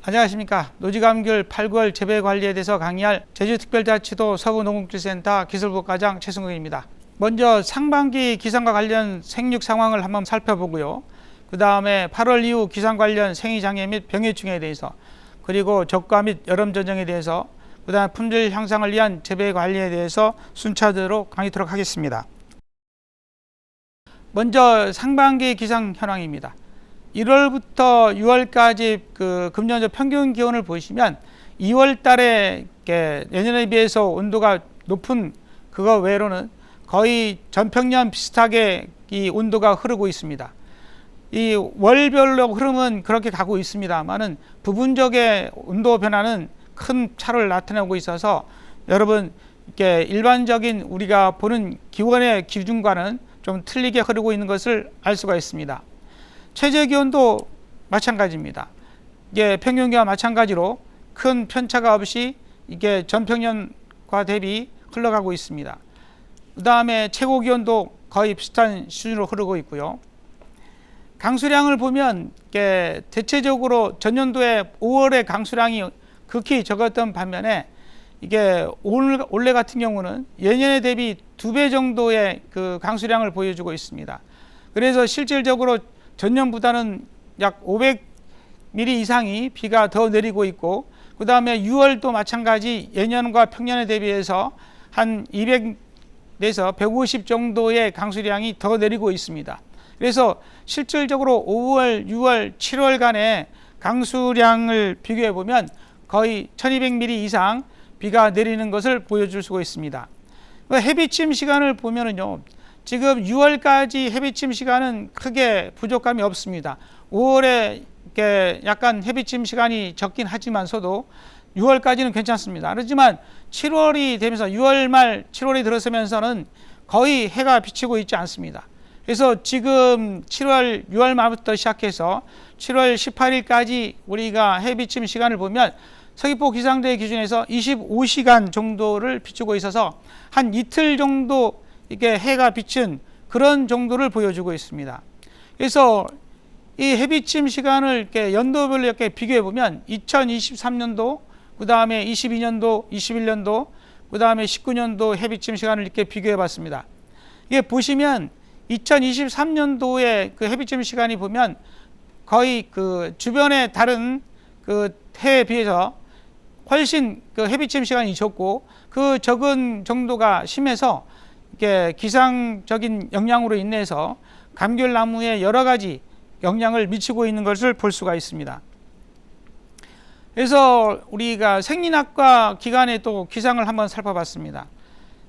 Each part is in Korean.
안녕하십니까. 노지감귤 8개월 재배 관리에 대해서 강의할 제주특별자치도 서부농업기술센터 기술부과장 최승국입니다. 먼저 상반기 기상과 관련 생육 상황을 한번 살펴보고요. 그 다음에 8월 이후 기상 관련 생리장애 및 병해충에 대해서, 그리고 적과 및 여름 전쟁에 대해서, 그 다음에 품질 향상을 위한 재배 관리에 대해서 순차적으로 강의토록 하겠습니다. 먼저 상반기 기상 현황입니다. 1월부터 6월까지 그 금년도 평균 기온을 보시면 2월 달에 예년에 비해서 온도가 높은 그거 외로는 거의 전평년 비슷하게 이 온도가 흐르고 있습니다. 이 월별로 흐름은 그렇게 가고 있습니다만은 부분적의 온도 변화는 큰 차를 나타내고 있어서 여러분 이렇게 일반적인 우리가 보는 기온의 기준과는 좀 틀리게 흐르고 있는 것을 알 수가 있습니다. 최저 기온도 마찬가지입니다. 이게 평균기와 마찬가지로 큰 편차가 없이 이게 전평년과 대비 흘러가고 있습니다. 그 다음에 최고 기온도 거의 비슷한 수준으로 흐르고 있고요. 강수량을 보면 이게 대체적으로 전년도에 5월에 강수량이 극히 적었던 반면에 이게 올해 같은 경우는 예년에 대비 2배 정도의 그 강수량을 보여주고 있습니다. 그래서 실질적으로 전년보다는 약 500mm 이상이 비가 더 내리고 있고, 그 다음에 6월도 마찬가지 예년과 평년에 대비해서 한 200에서 150 정도의 강수량이 더 내리고 있습니다. 그래서 실질적으로 5월, 6월, 7월간의 강수량을 비교해 보면 거의 1200mm 이상 비가 내리는 것을 보여줄 수가 있습니다. 해비침 시간을 보면은요, 지금 6월까지 해비침 시간은 크게 부족함이 없습니다. 5월에 약간 해비침 시간이 적긴 하지만서도 6월까지는 괜찮습니다. 그렇지만 7월이 되면서 6월 말 7월이 들어서면서는 거의 해가 비치고 있지 않습니다. 그래서 지금 7월 6월 말부터 시작해서 7월 18일까지 우리가 해비침 시간을 보면 서귀포 기상대 기준에서 25시간 정도를 비추고 있어서 한 이틀 정도 이게 해가 비친 그런 정도를 보여주고 있습니다. 그래서 이 해비침 시간을 이렇게 연도별로 이렇게 비교해 보면 2023년도, 그 다음에 22년도, 21년도, 그 다음에 19년도 해비침 시간을 이렇게 비교해 봤습니다. 이게 보시면 2023년도에 그 해비침 시간이 보면 거의 그 주변의 다른 그 해에 비해서 훨씬 그 해비침 시간이 적고, 그 적은 정도가 심해서 이게 기상적인 영향으로 인해서 감귤나무에 여러 가지 영향을 미치고 있는 것을 볼 수가 있습니다. 그래서 우리가 생리학과 기간에 또 기상을 한번 살펴봤습니다.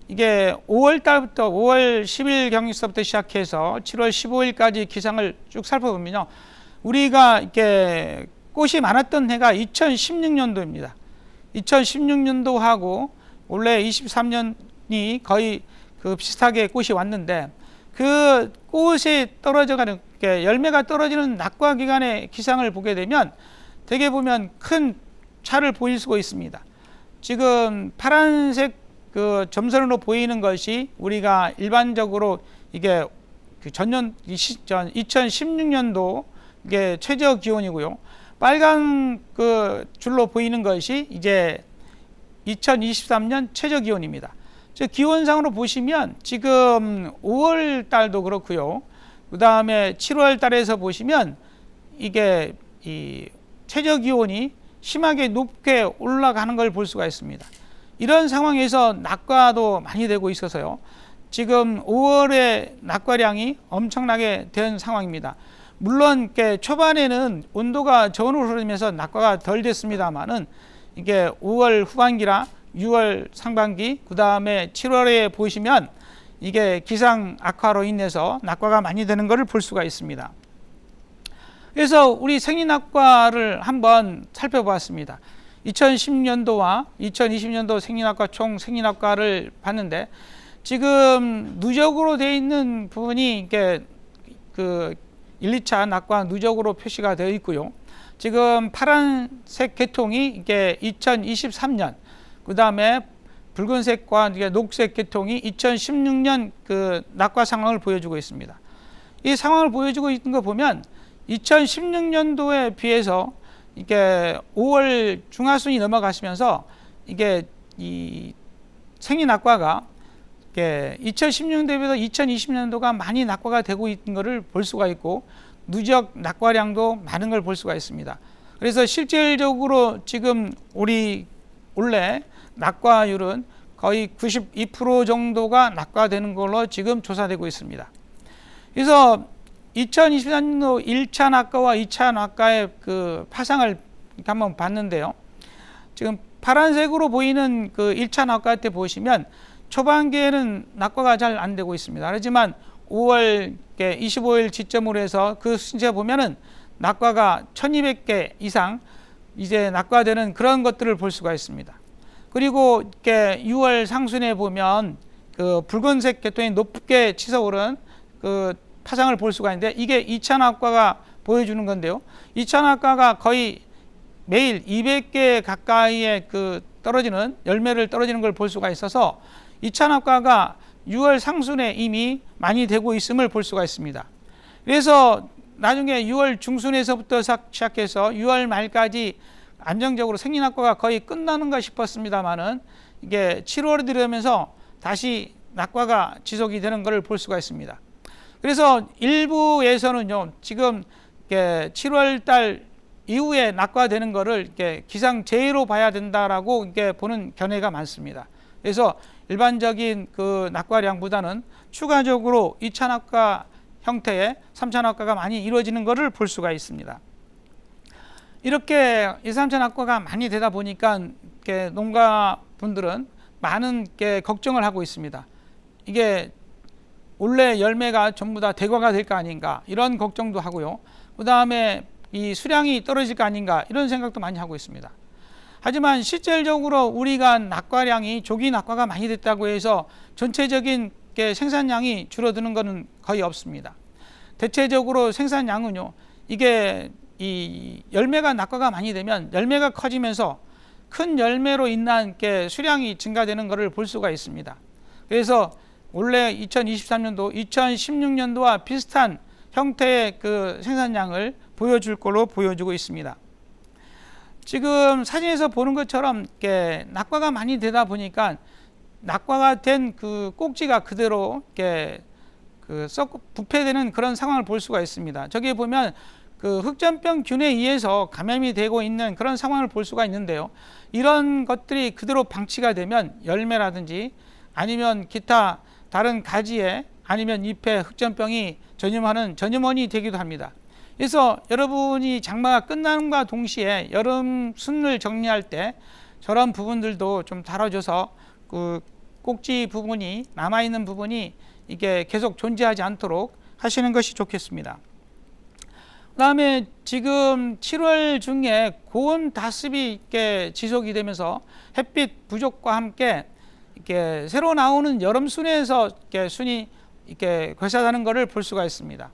이게 5월 달부터 5월 10일 경기서부터 시작해서 7월 15일까지 기상을 쭉 살펴보면요, 우리가 이렇게 꽃이 많았던 해가 2016년도입니다. 2016년도하고 원래 23년이 거의 그 비슷하게 꽃이 왔는데, 그 꽃이 떨어져가는 열매가 떨어지는 낙과 기간의 기상을 보게 되면 대개 보면 큰 차를 보일 수가 있습니다. 지금 파란색 그 점선으로 보이는 것이 우리가 일반적으로 이게 그 전년 2016년도 이게 최저 기온이고요. 빨간 그 줄로 보이는 것이 이제 2023년 최저 기온입니다. 기온상으로 보시면 지금 5월 달도 그렇고요. 그 다음에 7월 달에서 보시면 이게 이 최저 기온이 심하게 높게 올라가는 걸 볼 수가 있습니다. 이런 상황에서 낙과도 많이 되고 있어서요, 지금 5월에 낙과량이 엄청나게 된 상황입니다. 물론 초반에는 온도가 저온으로 흐르면서 낙과가 덜 됐습니다만은 이게 5월 후반기라 6월 상반기, 그 다음에 7월에 보시면 이게 기상 악화로 인해서 낙과가 많이 되는 것을 볼 수가 있습니다. 그래서 우리 생리낙과를 한번 살펴보았습니다. 2010년도와 2020년도 생리낙과 총 생리낙과를 봤는데, 지금 누적으로 되어 있는 부분이 이게 그 1, 2차 낙과 누적으로 표시가 되어 있고요. 지금 파란색 계통이 이게 2023년, 그 다음에 붉은색과 녹색 계통이 2016년 그 낙과 상황을 보여주고 있습니다. 이 상황을 보여주고 있는 거 보면 2016년도에 비해서 이게 5월 중하순이 넘어가시면서 이게 이 생리 낙과가 2016년도에 2020년도가 많이 낙과가 되고 있는 것을 볼 수가 있고 누적 낙과량도 많은 걸 볼 수가 있습니다. 그래서 실질적으로 지금 우리 올해 낙과율은 거의 92% 정도가 낙과되는 걸로 지금 조사되고 있습니다. 그래서 2023년도 1차 낙과와 2차 낙과의 그 파상을 한번 봤는데요. 지금 파란색으로 보이는 그 1차 낙과 때 보시면 초반기에는 낙과가 잘 안 되고 있습니다. 하지만 5월 25일 지점으로 해서 그 순위에 보면은 낙과가 1200개 이상 이제 낙과되는 그런 것들을 볼 수가 있습니다. 그리고 이렇게 6월 상순에 보면 그 붉은색 계통이 높게 치솟오른 그 파상을 볼 수가 있는데 이게 2차 낙과가 보여주는 건데요. 2차 낙과가 거의 매일 200개 가까이의 그 떨어지는 열매를 떨어지는 걸 볼 수가 있어서 2차 낙과가 6월 상순에 이미 많이 되고 있음을 볼 수가 있습니다. 그래서 나중에 6월 중순에서부터 시작해서 6월 말까지 안정적으로 생리낙과가 거의 끝나는가 싶었습니다만은 이게 7월에 들어오면서 다시 낙과가 지속이 되는 것을 볼 수가 있습니다. 그래서 일부에서는요, 지금 7월 달 이후에 낙과되는 것을 이렇게 기상재해로 봐야 된다라고 이렇게 보는 견해가 많습니다. 그래서 일반적인 그 낙과량보다는 추가적으로 2차 낙과 형태의 3차 낙과가 많이 이루어지는 것을 볼 수가 있습니다. 이렇게 2, 3차 낙과가 많이 되다 보니까 농가분들은 많은 걱정을 하고 있습니다. 이게 원래 열매가 전부 다 대과가 될 거 아닌가 이런 걱정도 하고요. 그 다음에 이 수량이 떨어질 거 아닌가 이런 생각도 많이 하고 있습니다. 하지만 실질적으로 우리가 낙과량이 조기 낙과가 많이 됐다고 해서 전체적인 생산량이 줄어드는 것은 거의 없습니다. 대체적으로 생산량은요, 이게 이 열매가 낙과가 많이 되면 열매가 커지면서 큰 열매로 인한 수량이 증가되는 것을 볼 수가 있습니다. 그래서 원래 2023년도, 2016년도와 비슷한 형태의 그 생산량을 보여줄 걸로 보여주고 있습니다. 지금 사진에서 보는 것처럼 낙과가 많이 되다 보니까 낙과가 된 그 꼭지가 그대로 썩 부패되는 그런 상황을 볼 수가 있습니다. 저기 보면 그 흑점병균에 의해서 감염이 되고 있는 그런 상황을 볼 수가 있는데요. 이런 것들이 그대로 방치가 되면 열매라든지 아니면 기타 다른 가지에 아니면 잎에 흑점병이 전염하는 전염원이 되기도 합니다. 그래서 여러분이 장마가 끝나는과 동시에 여름 순을 정리할 때 저런 부분들도 좀 다뤄줘서 그 꼭지 부분이 남아있는 부분이 이게 계속 존재하지 않도록 하시는 것이 좋겠습니다. 그 다음에 지금 7월 중에 고온 다습이 이렇게 지속이 되면서 햇빛 부족과 함께 이렇게 새로 나오는 여름 순에서 이렇게 순이 이렇게 괴사하는 것을 볼 수가 있습니다.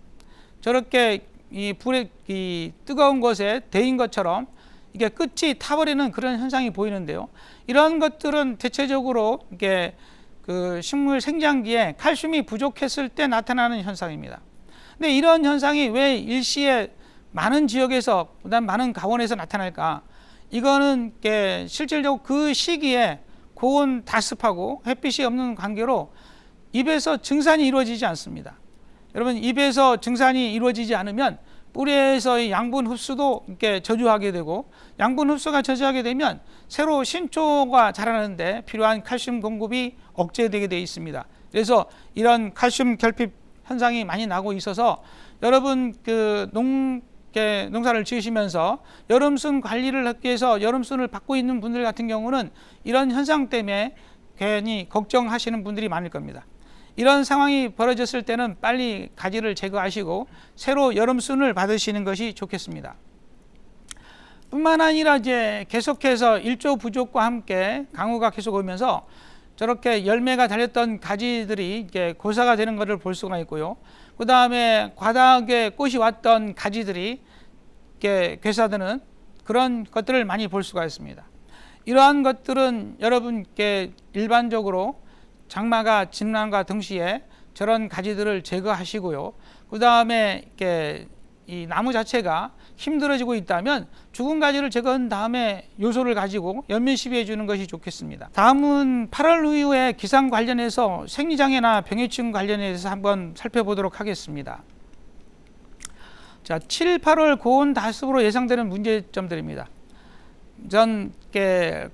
저렇게 이 불에 이 뜨거운 것에 데인 것처럼 이게 끝이 타버리는 그런 현상이 보이는데요. 이런 것들은 대체적으로 이게 그 식물 생장기에 칼슘이 부족했을 때 나타나는 현상입니다. 근데 이런 현상이 왜 일시에 많은 지역에서 그다음 많은 가원에서 나타날까? 이거는 실질적으로 그 시기에 고온 다습하고 햇빛이 없는 관계로 잎에서 증산이 이루어지지 않습니다. 여러분, 잎에서 증산이 이루어지지 않으면 뿌리에서의 양분 흡수도 이렇게 저조하게 되고, 양분 흡수가 저조하게 되면 새로 신초가 자라는데 필요한 칼슘 공급이 억제되게 되어 있습니다. 그래서 이런 칼슘 결핍 현상이 많이 나고 있어서 여러분 그 농사를 지으시면서 여름순 관리를 하기 위해서 여름순을 받고 있는 분들 같은 경우는 이런 현상 때문에 괜히 걱정하시는 분들이 많을 겁니다. 이런 상황이 벌어졌을 때는 빨리 가지를 제거하시고 새로 여름순을 받으시는 것이 좋겠습니다. 뿐만 아니라 이제 계속해서 일조 부족과 함께 강우가 계속 오면서 저렇게 열매가 달렸던 가지들이 이게 고사가 되는 것을 볼 수가 있고요. 그 다음에 과다하게 꽃이 왔던 가지들이 이렇게 괴사되는 그런 것들을 많이 볼 수가 있습니다. 이러한 것들은 여러분께 일반적으로 장마가 지남과 동시에 저런 가지들을 제거하시고요. 그 다음에 이렇게 이 나무 자체가 힘들어지고 있다면 죽은 가지를 제거한 다음에 요소를 가지고 연면 시비해 주는 것이 좋겠습니다. 다음은 8월 이후에 기상 관련해서 생리장애나 병해충 관련해서 한번 살펴보도록 하겠습니다. 자, 7, 8월 고온 다습으로 예상되는 문제점들입니다. 전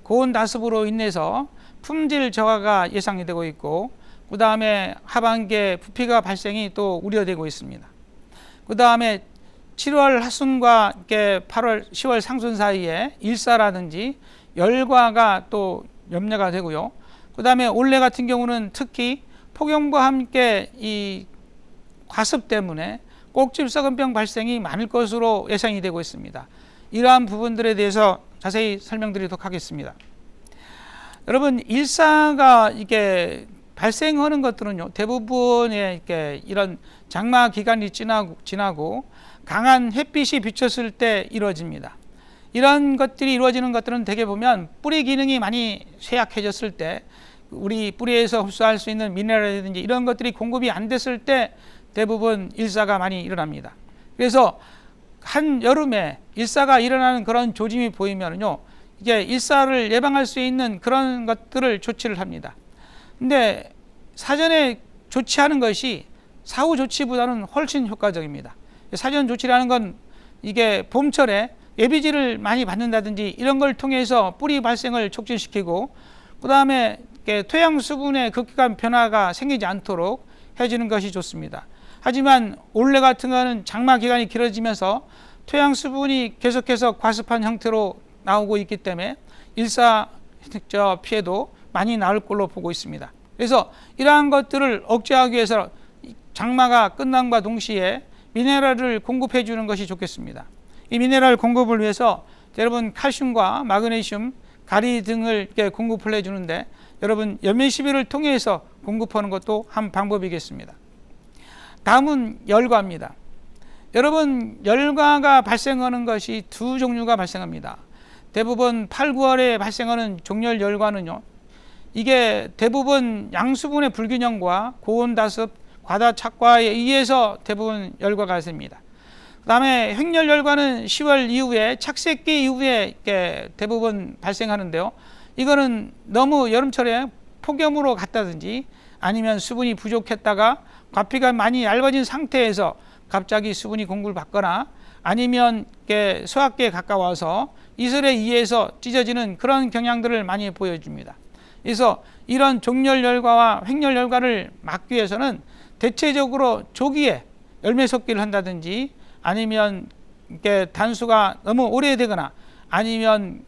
고온 다습으로 인해서 품질 저하가 예상이 되고 있고, 그 다음에 하반기에 부피가 발생이 또 우려되고 있습니다. 그 다음에 7월 하순과 8월 10월 상순 사이에 일사라든지 열과가 또 염려가 되고요. 그 다음에 올해 같은 경우는 특히 폭염과 함께 이 과습 때문에 꼭질 썩은병 발생이 많을 것으로 예상이 되고 있습니다. 이러한 부분들에 대해서 자세히 설명드리도록 하겠습니다. 여러분, 일사가 이게 발생하는 것들은요, 대부분의 이런 장마 기간이 지나고 강한 햇빛이 비쳤을 때 이루어집니다. 이런 것들이 이루어지는 것들은 대개 보면 뿌리 기능이 많이 쇠약해졌을 때, 우리 뿌리에서 흡수할 수 있는 미네랄이라든지 이런 것들이 공급이 안 됐을 때 대부분 일사가 많이 일어납니다. 그래서 한 여름에 일사가 일어나는 그런 조짐이 보이면요, 이게 일사를 예방할 수 있는 그런 것들을 조치를 합니다. 근데 사전에 조치하는 것이 사후 조치보다는 훨씬 효과적입니다. 사전 조치라는 건 이게 봄철에 예비지를 많이 받는다든지 이런 걸 통해서 뿌리 발생을 촉진시키고, 그 다음에 토양 수분의 급격한 변화가 생기지 않도록 해주는 것이 좋습니다. 하지만 올해 같은 거는 장마 기간이 길어지면서 토양 수분이 계속해서 과습한 형태로 나오고 있기 때문에 일사 피해도 많이 나올 걸로 보고 있습니다. 그래서 이러한 것들을 억제하기 위해서 장마가 끝남과 동시에 미네랄을 공급해 주는 것이 좋겠습니다. 이 미네랄 공급을 위해서 여러분 칼슘과 마그네슘, 가리 등을 공급을 해 주는데, 여러분 연면 시비를 통해서 공급하는 것도 한 방법이겠습니다. 다음은 열과입니다. 여러분, 열과가 발생하는 것이 두 종류가 발생합니다. 대부분 8, 9월에 발생하는 종열 열과는요, 이게 대부분 양수분의 불균형과 고온 다습, 과다 착과에 의해서 대부분 열과가 생깁니다. 그 다음에 횡열 열과는 10월 이후에 착색기 이후에 대부분 발생하는데요, 이거는 너무 여름철에 폭염으로 갔다든지 아니면 수분이 부족했다가 과피가 많이 얇아진 상태에서 갑자기 수분이 공급을 받거나 아니면 소화기에 가까워서 이슬에 의해서 찢어지는 그런 경향들을 많이 보여줍니다. 그래서 이런 종열 열과와 횡열 열과를 막기 위해서는 대체적으로 조기에 열매 섭기를 한다든지, 아니면 단수가 너무 오래되거나, 아니면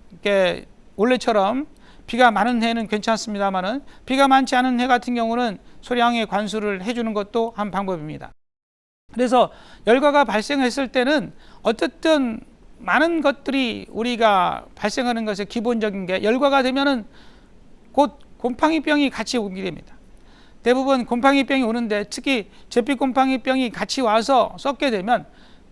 원래처럼 비가 많은 해는 괜찮습니다만은 비가 많지 않은 해 같은 경우는 소량의 관수를 해주는 것도 한 방법입니다. 그래서 열과가 발생했을 때는 어쨌든 많은 것들이 우리가 발생하는 것의 기본적인 게, 열과가 되면은 곧 곰팡이병이 같이 오게 됩니다. 대부분 곰팡이병이 오는데, 특히 잿빛 곰팡이병이 같이 와서 썩게 되면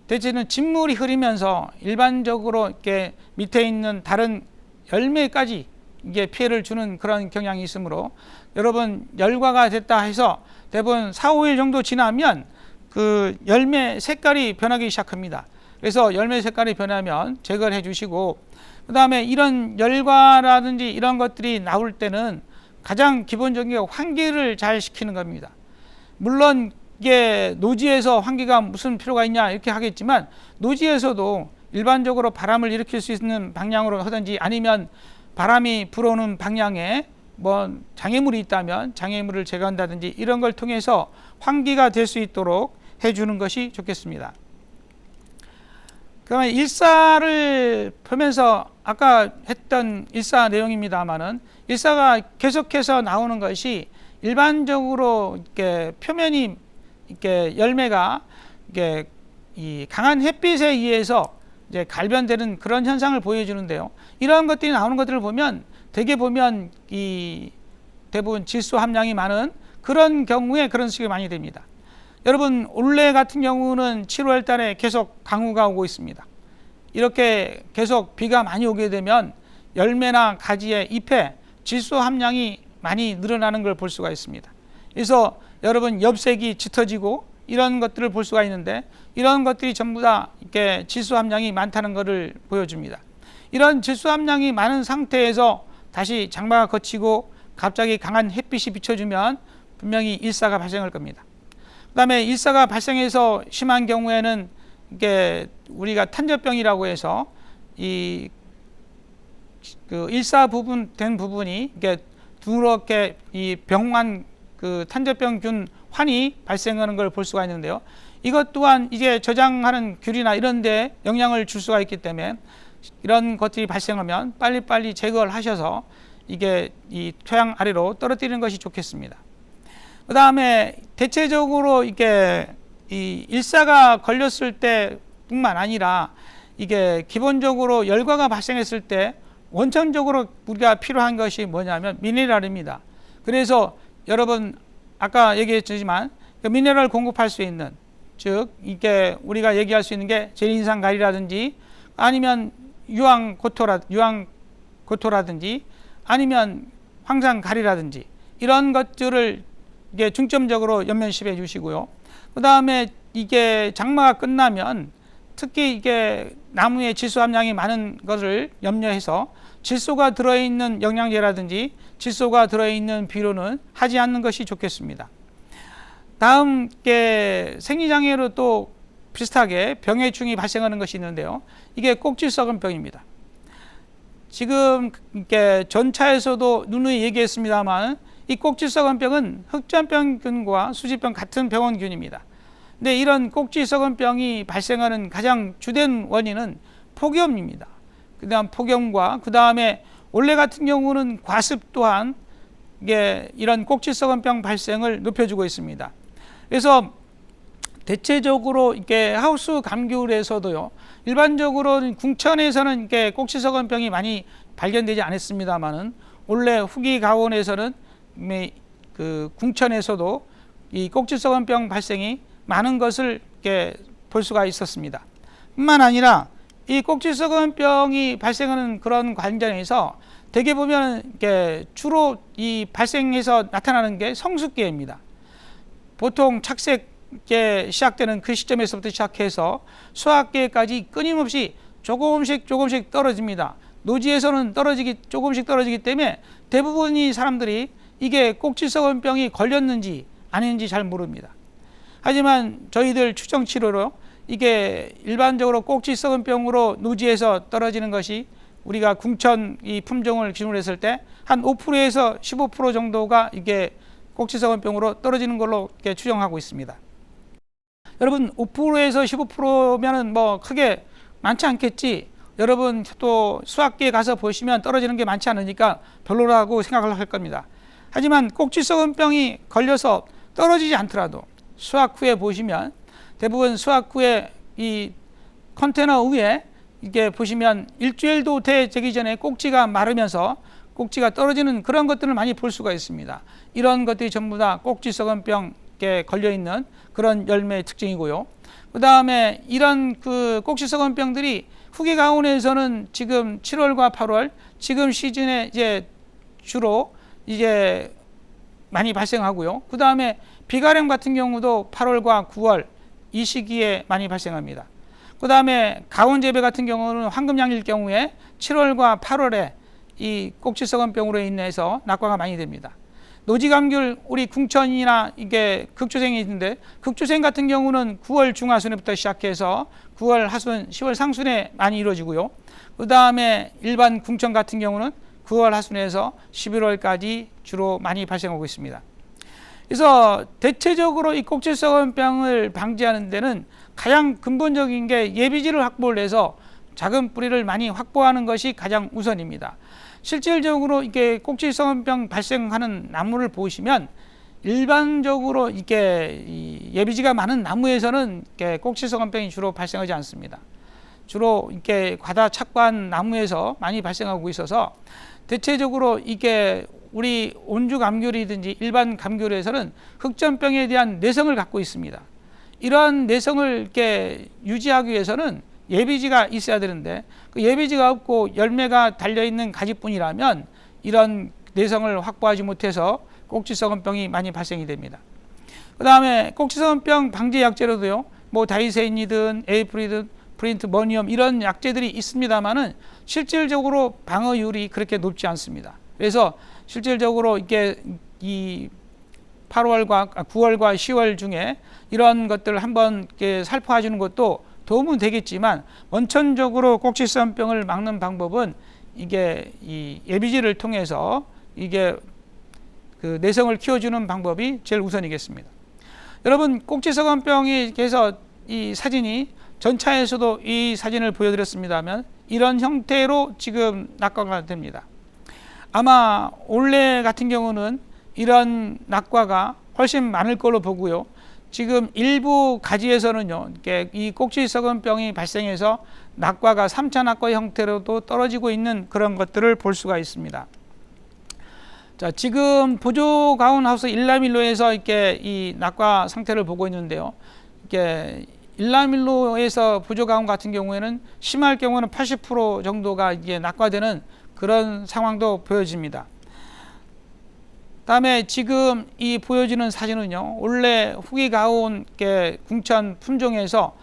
대체는 진물이 흐르면서 일반적으로 이렇게 밑에 있는 다른 열매까지 이게 피해를 주는 그런 경향이 있으므로, 여러분 열과가 됐다 해서 대부분 4, 5일 정도 지나면 그 열매 색깔이 변하기 시작합니다. 그래서 열매 색깔이 변하면 제거를 해 주시고, 그 다음에 이런 열과라든지 이런 것들이 나올 때는 가장 기본적인 게 환기를 잘 시키는 겁니다. 물론 이게 노지에서 환기가 무슨 필요가 있냐 이렇게 하겠지만, 노지에서도 일반적으로 바람을 일으킬 수 있는 방향으로 하든지, 아니면 바람이 불어오는 방향에 뭐 장애물이 있다면 장애물을 제거한다든지 이런 걸 통해서 환기가 될 수 있도록 해주는 것이 좋겠습니다. 그러면 일사를 보면서 아까 했던 일사 내용입니다만은, 일사가 계속해서 나오는 것이 일반적으로 이렇게 표면이 이렇게 열매가 이렇게 이 강한 햇빛에 의해서 이제 갈변되는 그런 현상을 보여주는데요. 이러한 것들이 나오는 것들을 보면 대개 보면 이 대부분 질소 함량이 많은 그런 경우에 그런 식이 많이 됩니다. 여러분, 올해 같은 경우는 7월 달에 계속 강우가 오고 있습니다. 이렇게 계속 비가 많이 오게 되면 열매나 가지의 잎에 질소 함량이 많이 늘어나는 걸 볼 수가 있습니다. 그래서 여러분 엽색이 짙어지고 이런 것들을 볼 수가 있는데, 이런 것들이 전부 다 이렇게 질소 함량이 많다는 것을 보여줍니다. 이런 질소 함량이 많은 상태에서 다시 장마가 거치고 갑자기 강한 햇빛이 비춰주면 분명히 일사가 발생할 겁니다. 그 다음에 일사가 발생해서 심한 경우에는 이게 우리가 탄저병이라고 해서 이 그 일사 부분 된 부분이 이게 둥그렇게 이 병환 그 탄저병균 환이 발생하는 걸 볼 수가 있는데요. 이것 또한 이제 저장하는 귤이나 이런 데 영향을 줄 수가 있기 때문에 이런 것들이 발생하면 빨리빨리 제거를 하셔서 이게 이 토양 아래로 떨어뜨리는 것이 좋겠습니다. 그 다음에 대체적으로 이게 이 일사가 걸렸을 때뿐만 아니라 이게 기본적으로 열과가 발생했을 때 원천적으로 우리가 필요한 것이 뭐냐면 미네랄입니다. 그래서 여러분 아까 얘기했지만 그 미네랄을 공급할 수 있는, 즉 이게 우리가 얘기할 수 있는 게 제린산갈이라든지 아니면 유황고토라든지 아니면 황산갈이라든지 이런 것들을 이게 중점적으로 연면시해 주시고요. 그 다음에 이게 장마가 끝나면 특히 이게 나무의 질소 함량이 많은 것을 염려해서 질소가 들어있는 영양제라든지 질소가 들어있는 비료는 하지 않는 것이 좋겠습니다. 다음 게 생리장애로 또 비슷하게 병해충이 발생하는 것이 있는데요. 이게 꼭지썩은병입니다. 지금 이렇게 전차에서도 누누이 얘기했습니다만 이 꼭지썩은병은 흑전병균과 수지병 같은 병원균입니다. 근데 이런 꼭지썩은병이 발생하는 가장 주된 원인은 폭염입니다. 그 다음 폭염과 그 다음에 올해 같은 경우는 과습 또한 이게 이런 꼭지썩은병 발생을 높여주고 있습니다. 그래서 대체적으로 이렇게 하우스 감귤에서도요, 일반적으로 궁천에서는 이렇게 꼭지썩은병이 많이 발견되지 않았습니다만은 올해 후기 가온에서는 그 궁천에서도 이 꼭지썩은병 발생이 많은 것을 이렇게 볼 수가 있었습니다. 뿐만 아니라 이 꼭지썩은병이 발생하는 그런 관점에서 대개 보면 이렇게 주로 이 발생해서 나타나는 게 성숙기입니다. 보통 착색기 시작되는 그 시점에서부터 시작해서 수확기까지 끊임없이 조금씩 떨어집니다. 노지에서는 조금씩 떨어지기 때문에 대부분의 사람들이 이게 꼭지썩은병이 걸렸는지 아닌지 잘 모릅니다. 하지만 저희들 추정 치료로 이게 일반적으로 꼭지썩은병으로 노지에서 떨어지는 것이 우리가 궁천 이 품종을 기준으로 했을 때 한 5%에서 15% 정도가 이게 꼭지썩은병으로 떨어지는 걸로 이렇게 추정하고 있습니다. 여러분 5%에서 15%면은 뭐 크게 많지 않겠지. 여러분 또 수학기에 가서 보시면 떨어지는 게 많지 않으니까 별로라고 생각을 할 겁니다. 하지만 꼭지썩은병이 걸려서 떨어지지 않더라도 수확 후에 보시면 대부분 수확 후에 이 컨테이너 위에 이게 보시면 일주일도 되기 전에 꼭지가 마르면서 꼭지가 떨어지는 그런 것들을 많이 볼 수가 있습니다. 이런 것들이 전부 다 꼭지썩은병에 걸려있는 그런 열매의 특징이고요. 그 다음에 이런 그 꼭지썩은병들이 후기 가온에서는 지금 7월과 8월 지금 시즌에 이제 주로 이제 많이 발생하고요. 그 다음에 비가령 같은 경우도 8월과 9월 이 시기에 많이 발생합니다. 그 다음에 가온재배 같은 경우는 황금향일 경우에 7월과 8월에 이 꼭지썩은병으로 인해서 낙과가 많이 됩니다. 노지감귤 우리 궁천이나 이게 극주생이 있는데 극주생 같은 경우는 9월 중하순에부터 시작해서 9월 하순, 10월 상순에 많이 이루어지고요. 그 다음에 일반 궁천 같은 경우는 9월 하순에서 11월까지 주로 많이 발생하고 있습니다. 그래서 대체적으로 이 꼭지썩은병을 방지하는 데는 가장 근본적인 게 예비지를 확보를 해서 작은 뿌리를 많이 확보하는 것이 가장 우선입니다. 실질적으로 이게 꼭지썩은병 발생하는 나무를 보시면 일반적으로 이게 예비지가 많은 나무에서는 이렇게 꼭지썩은병이 주로 발생하지 않습니다. 주로 이렇게 과다 착과한 나무에서 많이 발생하고 있어서 대체적으로 이게 우리 온주 감귤이든지 일반 감귤에서는 흑전병에 대한 내성을 갖고 있습니다. 이러한 내성을 이렇게 유지하기 위해서는 예비지가 있어야 되는데 그 예비지가 없고 열매가 달려있는 가지뿐이라면 이런 내성을 확보하지 못해서 꼭지썩은병이 많이 발생이 됩니다. 그 다음에 꼭지성원병 방지 약제로도요, 뭐 다이세인이든 에이프리든 프린트머니엄 이런 약제들이 있습니다만은 실질적으로 방어율이 그렇게 높지 않습니다. 그래서 실질적으로 이게 이 8월과 9월과 10월 중에 이런 것들을 한번 살포해 주는 것도 도움은 되겠지만, 원천적으로 꼭지성원병을 막는 방법은 이게 이 예비지를 통해서 이게 그 내성을 키워주는 방법이 제일 우선이겠습니다. 여러분, 꼭지성원병이 그래서 이 사진이 전차에서도 이 사진을 보여드렸습니다만 이런 형태로 지금 낙과가 됩니다. 아마 올해 같은 경우는 이런 낙과가 훨씬 많을 걸로 보고요. 지금 일부 가지에서는요, 이 꼭지성원병이 발생해서 낙과가 3차 낙과 형태로도 떨어지고 있는 그런 것들을 볼 수가 있습니다. 자, 지금 보조 가온하우스 일라밀로에서 이렇게 이 낙과 상태를 보고 있는데요. 이게 일라밀로에서 보조 가온 같은 경우에는 심할 경우는 80% 정도가 이게 낙과되는 그런 상황도 보여집니다. 다음에 지금 이 보여지는 사진은요, 원래 후기 가온 궁천 품종에서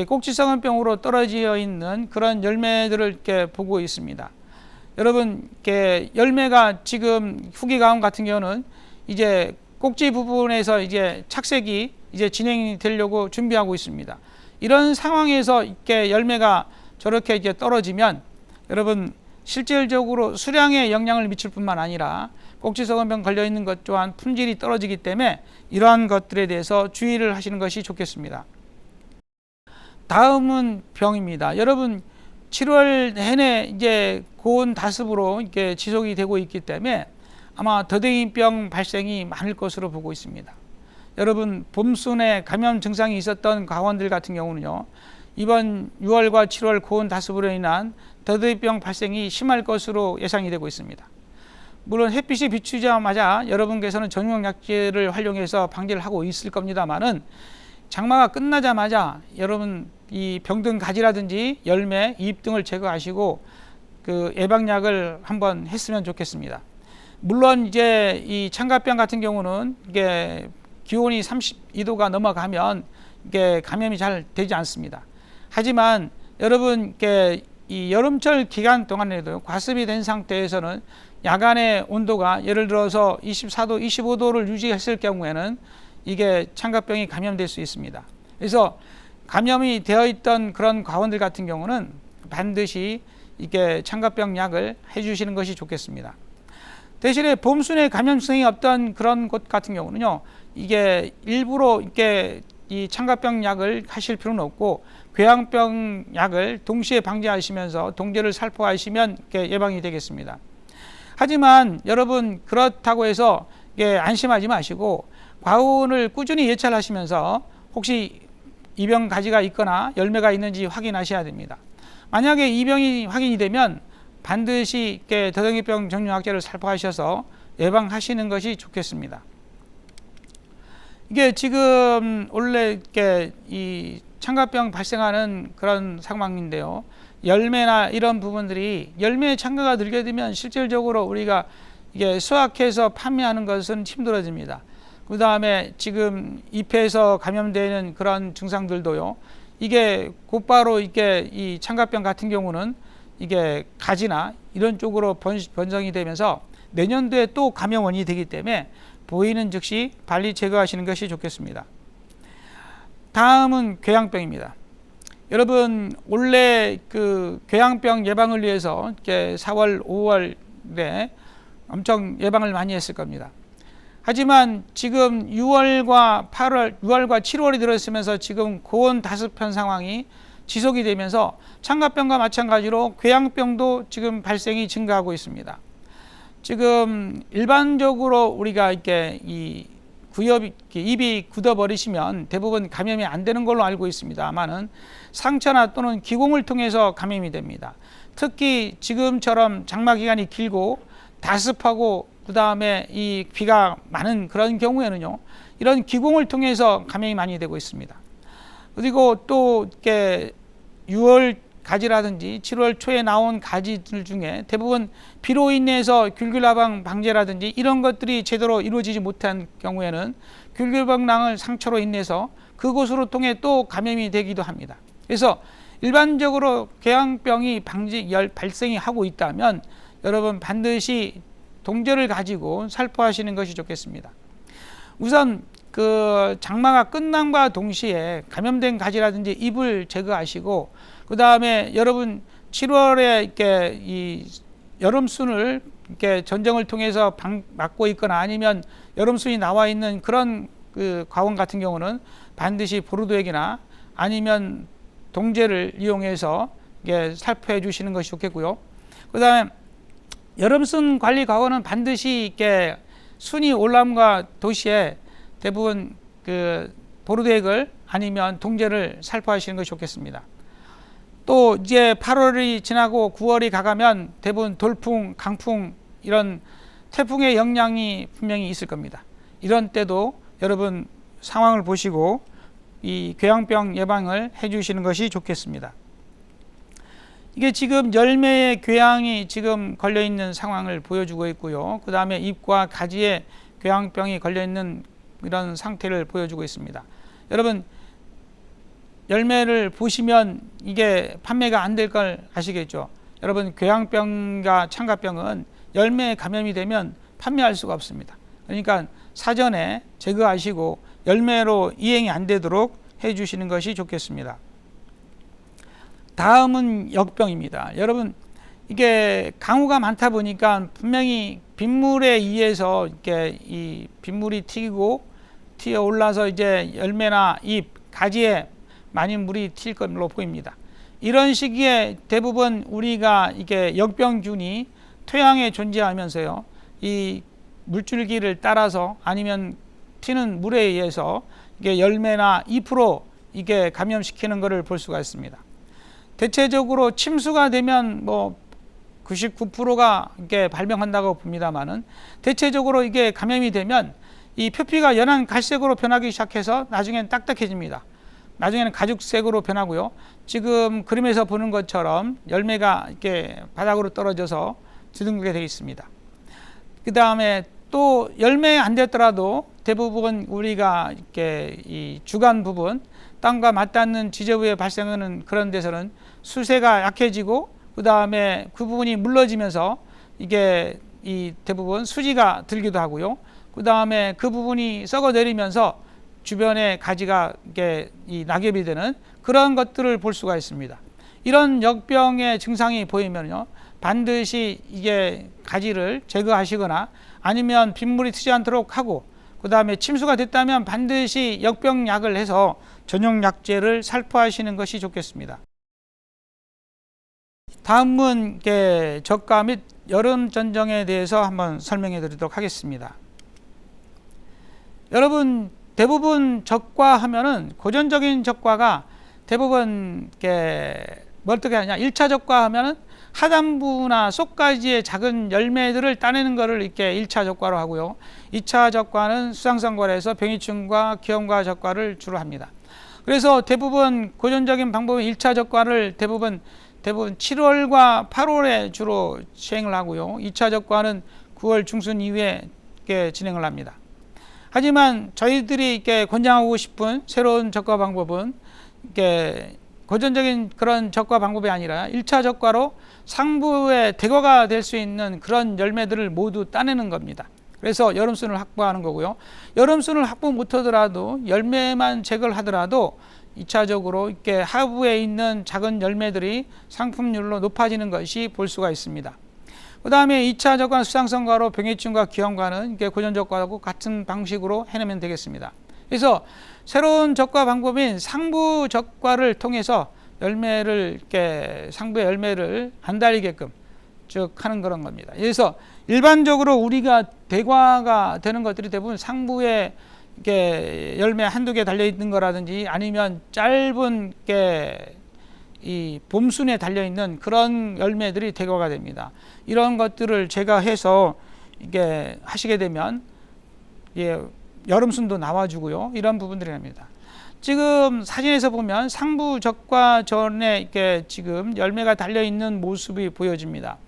꼭지성원병으로 떨어져 있는 그런 열매들을 이렇게 보고 있습니다. 여러분, 열매가 지금 후기 가온 같은 경우는 이제 꼭지 부분에서 이제 착색이 이제 진행이 되려고 준비하고 있습니다. 이런 상황에서 이렇게 열매가 저렇게 이제 떨어지면 여러분, 실질적으로 수량에 영향을 미칠 뿐만 아니라 꼭지성원병 걸려 있는 것 또한 품질이 떨어지기 때문에 이러한 것들에 대해서 주의를 하시는 것이 좋겠습니다. 다음은 병입니다. 여러분, 7월 내내 이제 고온 다습으로 이렇게 지속이 되고 있기 때문에 아마 더댕이병 발생이 많을 것으로 보고 있습니다. 여러분, 봄순에 감염 증상이 있었던 가원들 같은 경우는요, 이번 6월과 7월 고온 다습으로 인한 더댕이병 발생이 심할 것으로 예상이 되고 있습니다. 물론 햇빛이 비추자마자 여러분께서는 전용 약제를 활용해서 방제를 하고 있을 겁니다만은 장마가 끝나자마자 여러분 이 병든 가지라든지 열매, 잎 등을 제거하시고 그 예방약을 한번 했으면 좋겠습니다. 물론 이제 이 창가병 같은 경우는 이게 기온이 32도가 넘어가면 이게 감염이 잘 되지 않습니다. 하지만 여러분 이 여름철 기간 동안에도 과습이 된 상태에서는 야간의 온도가 예를 들어서 24도, 25도를 유지했을 경우에는 이게 창가병이 감염될 수 있습니다. 그래서 감염이 되어 있던 그런 가원들 같은 경우는 반드시 이게 창가병 약을 해주시는 것이 좋겠습니다. 대신에 봄순에 감염성이 없던 그런 곳 같은 경우는요, 이게 일부러 이렇게 이 창가병 약을 하실 필요는 없고 궤양병 약을 동시에 방제하시면서 동제를 살포하시면 예방이 되겠습니다. 하지만 여러분, 그렇다고 해서 안심하지 마시고 과온을 꾸준히 예찰하시면서 혹시 이병 가지가 있거나 열매가 있는지 확인하셔야 됩니다. 만약에 이병이 확인이 되면 반드시 더댕이병 정류약제를 살포하셔서 예방하시는 것이 좋겠습니다. 이게 지금 원래 이 창가병 발생하는 그런 상황인데요. 열매나 이런 부분들이 열매의 창가가 늘게 되면 실질적으로 우리가 이게 수확해서 판매하는 것은 힘들어집니다. 그 다음에 지금 잎에서 감염되는 그런 증상들도요. 이게 곧바로 이게 이 창가병 같은 경우는 이게 가지나 이런 쪽으로 번성이 되면서 내년도에 또 감염원이 되기 때문에 보이는 즉시 빨리 제거하시는 것이 좋겠습니다. 다음은 궤양병입니다. 여러분, 원래 그 궤양병 예방을 위해서 4월, 5월에 엄청 예방을 많이 했을 겁니다. 하지만 지금 6월과 7월이 들어있으면서 지금 고온 다습한 상황이 지속이 되면서 창가병과 마찬가지로 궤양병도 지금 발생이 증가하고 있습니다. 지금 일반적으로 우리가 이렇게 이 입이 굳어버리시면 대부분 감염이 안 되는 걸로 알고 있습니다만은 상처나 또는 기공을 통해서 감염이 됩니다. 특히 지금처럼 장마 기간이 길고 다습하고 그 다음에 이 비가 많은 그런 경우에는요, 이런 기공을 통해서 감염이 많이 되고 있습니다. 그리고 또 이렇게 6월 가지라든지 7월 초에 나온 가지들 중에 대부분 비로 인해서 귤귤라방 방제라든지 이런 것들이 제대로 이루어지지 못한 경우에는 귤귤방랑을 상처로 인해서 그곳으로 통해 또 감염이 되기도 합니다. 그래서 일반적으로 궤양병이 발생이 하고 있다면 여러분 반드시 동제를 가지고 살포하시는 것이 좋겠습니다. 우선 그 장마가 끝남과 동시에 감염된 가지라든지 잎을 제거하시고, 그 다음에 여러분 7월에 이렇게 이 여름순을 이렇게 전정을 통해서 막고 있거나 아니면 여름순이 나와 있는 그런 그 과원 같은 경우는 반드시 보르도액이나 아니면 동제를 이용해서 이게 살포해 주시는 것이 좋겠고요. 그 다음에 여름순 관리 과원은 반드시 이렇게 순이 올라옴과 도시에 대부분 그 보르도액을 아니면 동제를 살포하시는 것이 좋겠습니다. 또 이제 8월이 지나고 9월이 가가면 대부분 돌풍, 강풍 이런 태풍의 영향이 분명히 있을 겁니다. 이런 때도 여러분 상황을 보시고 이 궤양병 예방을 해주시는 것이 좋겠습니다. 이게 지금 열매의 궤양이 지금 걸려 있는 상황을 보여주고 있고요. 그 다음에 잎과 가지에 궤양병이 걸려 있는 이런 상태를 보여주고 있습니다. 여러분 열매를 보시면 이게 판매가 안 될 걸 아시겠죠? 여러분 궤양병과 창가병은 열매에 감염이 되면 판매할 수가 없습니다. 그러니까 사전에 제거하시고 열매로 이행이 안 되도록 해주시는 것이 좋겠습니다. 다음은 역병입니다. 여러분 이게 강우가 많다 보니까 분명히 빗물에 의해서 이렇게 이 빗물이 튀어 올라서 이제 열매나 잎, 가지에 많이 물이 튈 걸로 보입니다. 이런 시기에 대부분 우리가 이게 역병균이 토양에 존재하면서요, 이 물줄기를 따라서 아니면 튀는 물에 의해서 이게 열매나 잎으로 이게 감염시키는 것을 볼 수가 있습니다. 대체적으로 침수가 되면 뭐 99%가 이게 발병한다고 봅니다만은 대체적으로 이게 감염이 되면 이 표피가 연한 갈색으로 변하기 시작해서 나중에는 딱딱해집니다. 나중에는 가죽색으로 변하고요. 지금 그림에서 보는 것처럼 열매가 이렇게 바닥으로 떨어져서 뒤둥글게 되어 있습니다. 그 다음에 또 열매 안 됐더라도 대부분 우리가 이렇게 이 주간 부분 땅과 맞닿는 지저부에 발생하는 그런 데서는 수세가 약해지고 그 다음에 그 부분이 물러지면서 이게 이 대부분 수지가 들기도 하고요. 그 다음에 그 부분이 썩어 내리면서 주변에 가지가 이게 이 낙엽이 되는 그런 것들을 볼 수가 있습니다. 이런 역병의 증상이 보이면요, 반드시 이게 가지를 제거하시거나 아니면 빗물이 튀지 않도록 하고, 그 다음에 침수가 됐다면 반드시 역병약을 해서 전용 약제를 살포하시는 것이 좋겠습니다. 다음은 적과 및 여름 전정에 대해서 한번 설명해 드리도록 하겠습니다. 여러분 대부분 적과 하면은 고전적인 적과가 대부분 어떻게 하냐, 1차 적과 하면은 하단부나 속가지의 작은 열매들을 따내는 것을 이렇게 1차 적과로 하고요. 2차 적과는 수상성과에서 병이충과 기형과 적과를 주로 합니다. 그래서 대부분 고전적인 방법은 1차 적과를 대부분 7월과 8월에 주로 시행을 하고요. 2차 적과는 9월 중순 이후에 진행을 합니다. 하지만 저희들이 이렇게 권장하고 싶은 새로운 적과 방법은 이렇게 고전적인 그런 적과 방법이 아니라 1차 적과로 상부에 대거가 될 수 있는 그런 열매들을 모두 따내는 겁니다. 그래서 여름순을 확보하는 거고요. 여름순을 확보 못하더라도 열매만 제거를 하더라도 2차적으로 이렇게 하부에 있는 작은 열매들이 상품률로 높아지는 것이 볼 수가 있습니다. 그 다음에 2차 적과는 수상성과로 병해충과 기형과는 고전 적과하고 같은 방식으로 해내면 되겠습니다. 그래서 새로운 적과 방법인 상부 적과를 통해서 열매를 상부의 열매를 안 달리게끔 쭉 하는 그런 겁니다. 그래서 일반적으로 우리가 대과가 되는 것들이 대부분 상부에 열매 한두 개 달려 있는 거라든지 아니면 짧은 이 봄순에 달려 있는 그런 열매들이 대과가 됩니다. 이런 것들을 제거해서 이게 하시게 되면 여름순도 나와주고요. 이런 부분들이 납니다. 지금 사진에서 보면 상부 적과 전에 이렇게 지금 열매가 달려 있는 모습이 보여집니다.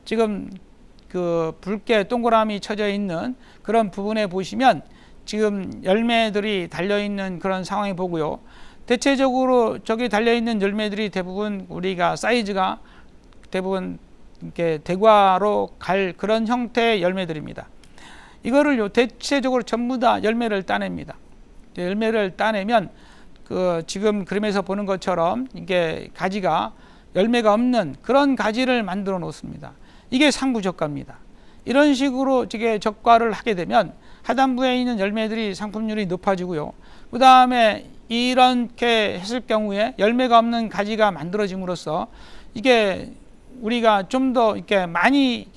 지금 그 붉게 동그라미 쳐져 있는 그런 부분에 보시면 지금 열매들이 달려 있는 그런 상황이 보고요. 대체적으로 저기 달려 있는 열매들이 대부분 우리가 사이즈가 대부분 이렇게 대과로 갈 그런 형태의 열매들입니다. 이거를 대체적으로 전부 다 열매를 따냅니다. 열매를 따내면 그 지금 그림에서 보는 것처럼 이게 가지가 열매가 없는 그런 가지를 만들어 놓습니다. 이게 상부적과입니다. 이런 식으로 이게 적과를 하게 되면 하단부에 있는 열매들이 상품률이 높아지고요. 그 다음에 이렇게 했을 경우에 열매가 없는 가지가 만들어짐으로써 이게 우리가 좀 더 이렇게 많이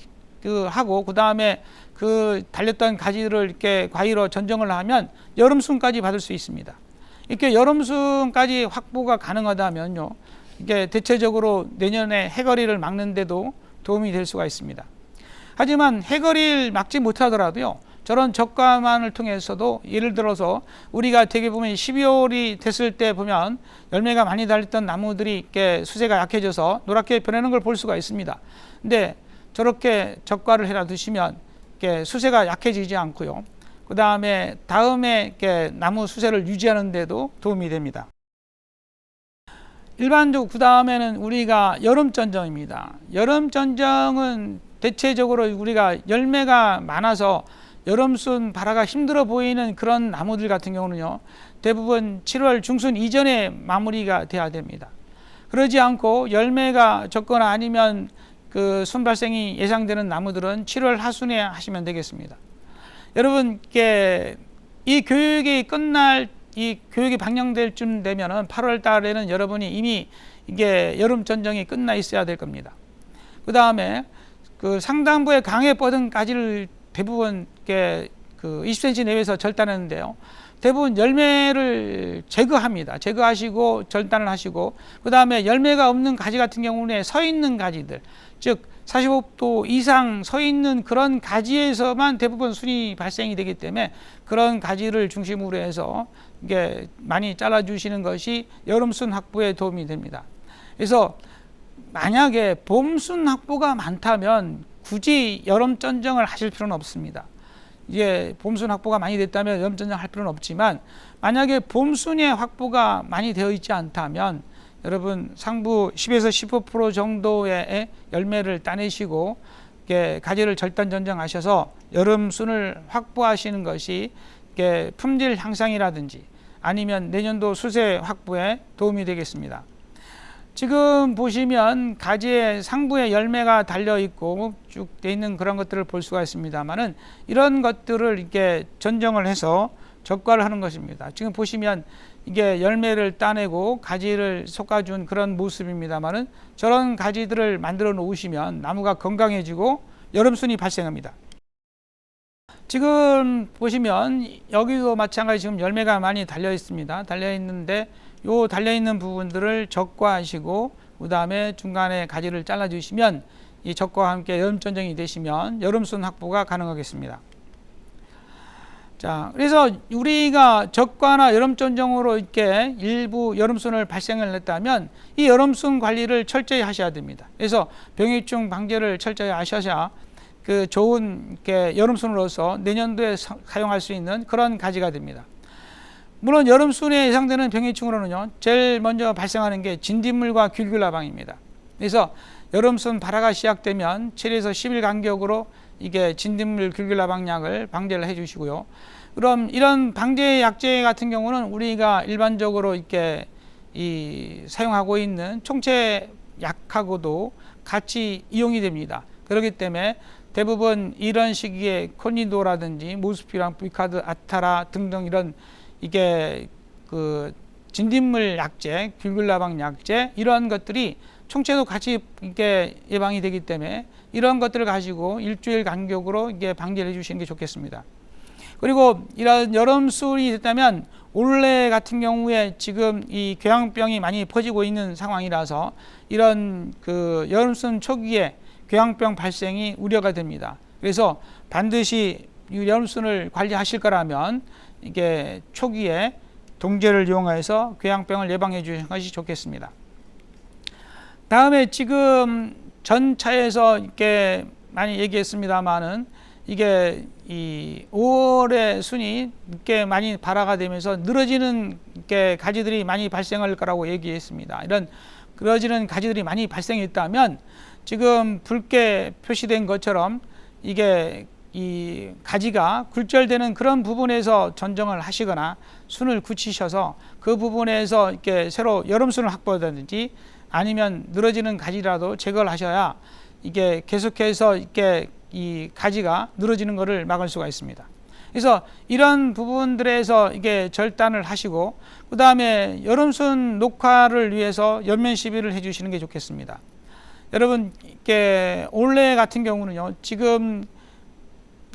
하고 그 다음에 그 달렸던 가지를 이렇게 과일로 전정을 하면 여름순까지 받을 수 있습니다. 이렇게 여름순까지 확보가 가능하다면요, 이게 대체적으로 내년에 해거리를 막는데도 도움이 될 수가 있습니다. 하지만 해거리를 막지 못하더라도요, 저런 적과만을 통해서도 예를 들어서 우리가 되게 보면 12월이 됐을 때 보면 열매가 많이 달렸던 나무들이 이렇게 수세가 약해져서 노랗게 변하는 걸 볼 수가 있습니다. 근데 저렇게 적과를 해라 두시면 이렇게 수세가 약해지지 않고요. 그 다음에 이렇게 나무 수세를 유지하는 데도 도움이 됩니다. 일반적으로 그 다음에는 우리가 여름전정입니다. 여름전정은 대체적으로 우리가 열매가 많아서 여름순 발화가 힘들어 보이는 그런 나무들 같은 경우는요, 대부분 7월 중순 이전에 마무리가 돼야 됩니다. 그러지 않고 열매가 적거나 아니면 그 순 발생이 예상되는 나무들은 7월 하순에 하시면 되겠습니다. 여러분, 이 교육이 이 교육이 방영될 쯤 되면은 8월 달에는 여러분이 이미 이게 여름 전정이 끝나 있어야 될 겁니다. 그 다음에 그 상단부에 강에 뻗은 가지를 대부분 그 20cm 내외에서 절단하는데요. 대부분 열매를 제거합니다. 제거하시고 절단을 하시고, 그 다음에 열매가 없는 가지 같은 경우는 서 있는 가지들, 즉 45도 이상 서 있는 그런 가지에서만 대부분 순이 발생이 되기 때문에 그런 가지를 중심으로 해서 이게 많이 잘라 주시는 것이 여름순 확보에 도움이 됩니다. 그래서 만약에 봄순 확보가 많다면 굳이 여름 전정을 하실 필요는 없습니다. 이게 봄순 확보가 많이 됐다면 여름 전정 할 필요는 없지만, 만약에 봄순의 확보가 많이 되어 있지 않다면 여러분 상부 10에서 15% 정도의 열매를 따내시고 가지를 절단 전정하셔서 여름순을 확보하시는 것이 품질 향상이라든지 아니면 내년도 수세 확보에 도움이 되겠습니다. 지금 보시면 가지의 상부에 열매가 달려 있고 쭉 돼 있는 그런 것들을 볼 수가 있습니다만은, 이런 것들을 이렇게 전정을 해서 적과를 하는 것입니다. 지금 보시면 이게 열매를 따내고 가지를 솎아준 그런 모습입니다만은, 저런 가지들을 만들어 놓으시면 나무가 건강해지고 여름순이 발생합니다. 지금 보시면 여기도 마찬가지 지금 열매가 많이 달려 있습니다. 달려 있는데 요 달려 있는 부분들을 적과하시고 그 다음에 중간에 가지를 잘라 주시면 이 적과와 함께 여름 전정이 되시면 여름순 확보가 가능하겠습니다. 자, 그래서 우리가 적과나 여름 전정으로 이렇게 일부 여름순을 발생을 했다면 이 여름순 관리를 철저히 하셔야 됩니다. 그래서 병해충 방제를 철저히 하셔야 그 좋은 여름순으로서 내년도에 사용할 수 있는 그런 가지가 됩니다. 물론 여름순에 예상되는 병해충으로는요, 제일 먼저 발생하는 게 진딧물과 귤귤라방입니다. 그래서 여름순 발화가 시작되면 7에서 10일 간격으로 이게 진딧물 귤귤라방약을 방제를 해주시고요. 그럼 이런 방제 약제 같은 경우는 우리가 일반적으로 이렇게 사용하고 있는 총체 약하고도 같이 이용이 됩니다. 그렇기 때문에 대부분 이런 시기에 코니도라든지 모스피랑 비카드, 아타라 등등 이런 이게 그 진딧물 약제, 귤귤라방 약제 이러한 것들이 총체도 같이 이게 예방이 되기 때문에 이런 것들을 가지고 일주일 간격으로 이게 방제를 해주시는 게 좋겠습니다. 그리고 이런 여름순이 됐다면 올해 같은 경우에 지금 이 궤양병이 많이 퍼지고 있는 상황이라서 이런 그 여름순 초기에 궤양병 발생이 우려가 됩니다. 그래서 반드시 이 여름순을 관리하실 거라면 이게 초기에 동제를 이용해서 궤양병을 예방해 주시는 것이 좋겠습니다. 다음에 지금 전 차에서 이렇게 많이 얘기했습니다만은 이게 이 5월의 순이 늦게 많이 발화가 되면서 늘어지는 이렇게 가지들이 많이 발생할 거라고 얘기했습니다. 이런 늘어지는 가지들이 많이 발생했다면 지금 붉게 표시된 것처럼 이게 이 가지가 굴절되는 그런 부분에서 전정을 하시거나 순을 굳히셔서 그 부분에서 이렇게 새로 여름순을 확보하든지 아니면 늘어지는 가지라도 제거를 하셔야 이게 계속해서 이렇게 이 가지가 늘어지는 것을 막을 수가 있습니다. 그래서 이런 부분들에서 이게 절단을 하시고 그 다음에 여름순 녹화를 위해서 연면 시비를 해주시는 게 좋겠습니다. 여러분 이게 올해 같은 경우는요, 지금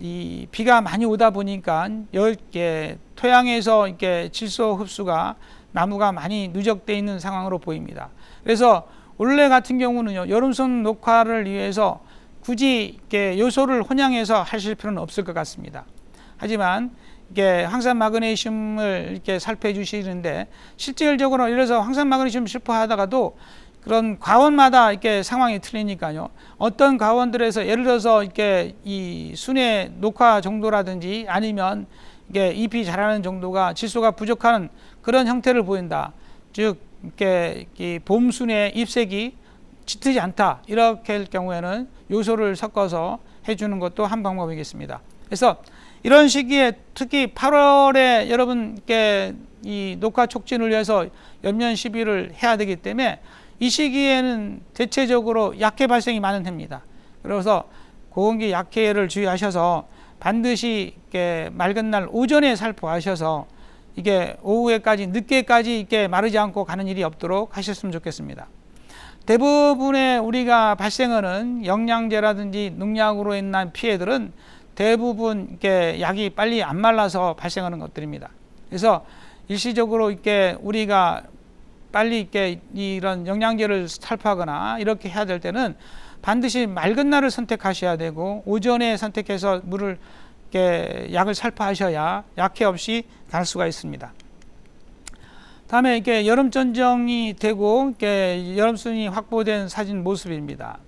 이 비가 많이 오다 보니까 이렇게 토양에서 이렇게 질소 흡수가 나무가 많이 누적되어 있는 상황으로 보입니다. 그래서 올해 같은 경우는요, 여름순 녹화를 위해서 굳이 이렇게 요소를 혼양해서 하실 필요는 없을 것 같습니다. 하지만 이게 황산 마그네슘을 이렇게 살펴 주시는데 실질적으로 예를 들어서 황산 마그네슘 실퍼하다가도 그런 과원마다 이렇게 상황이 틀리니까요. 어떤 과원들에서 예를 들어서 이렇게 이 순의 녹화 정도라든지 아니면 이게 잎이 자라는 정도가 질소가 부족한 그런 형태를 보인다. 즉 이렇게 이 봄순의 잎색이 짙지 않다. 이렇게 할 경우에는 요소를 섞어서 해주는 것도 한 방법이겠습니다. 그래서 이런 시기에 특히 8월에 여러분께 이 녹화 촉진을 위해서 연면 시비를 해야 되기 때문에 이 시기에는 대체적으로 약해 발생이 많은 해입니다. 그래서 고온기 약해를 주의하셔서 반드시 이렇게 맑은 날 오전에 살포하셔서 이게 오후에까지 늦게까지 이렇게 마르지 않고 가는 일이 없도록 하셨으면 좋겠습니다. 대부분의 우리가 발생하는 영양제라든지 농약으로 인한 피해들은 대부분 이렇게 약이 빨리 안 말라서 발생하는 것들입니다. 그래서 일시적으로 이렇게 우리가 빨리 이렇게 이런 영양제를 살포하거나 이렇게 해야 될 때는 반드시 맑은 날을 선택하셔야 되고 오전에 선택해서 물을 이렇게 약을 살포하셔야 약해 없이 갈 수가 있습니다. 다음에 이렇게 여름 전정이 되고 이렇게 여름순이 확보된 사진 모습입니다.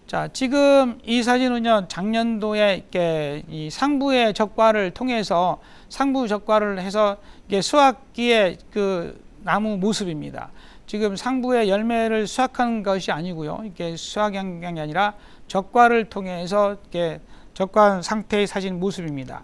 자, 지금 이 사진은요, 작년도에 이렇게 이 상부의 적과를 통해서 상부 적과를 해서 이게 수확기의 그 나무 모습입니다. 지금 상부의 열매를 수확한 것이 아니고요, 이렇게 수확한 게 아니라 적과를 통해서 이렇게 적과 상태의 사진 모습입니다.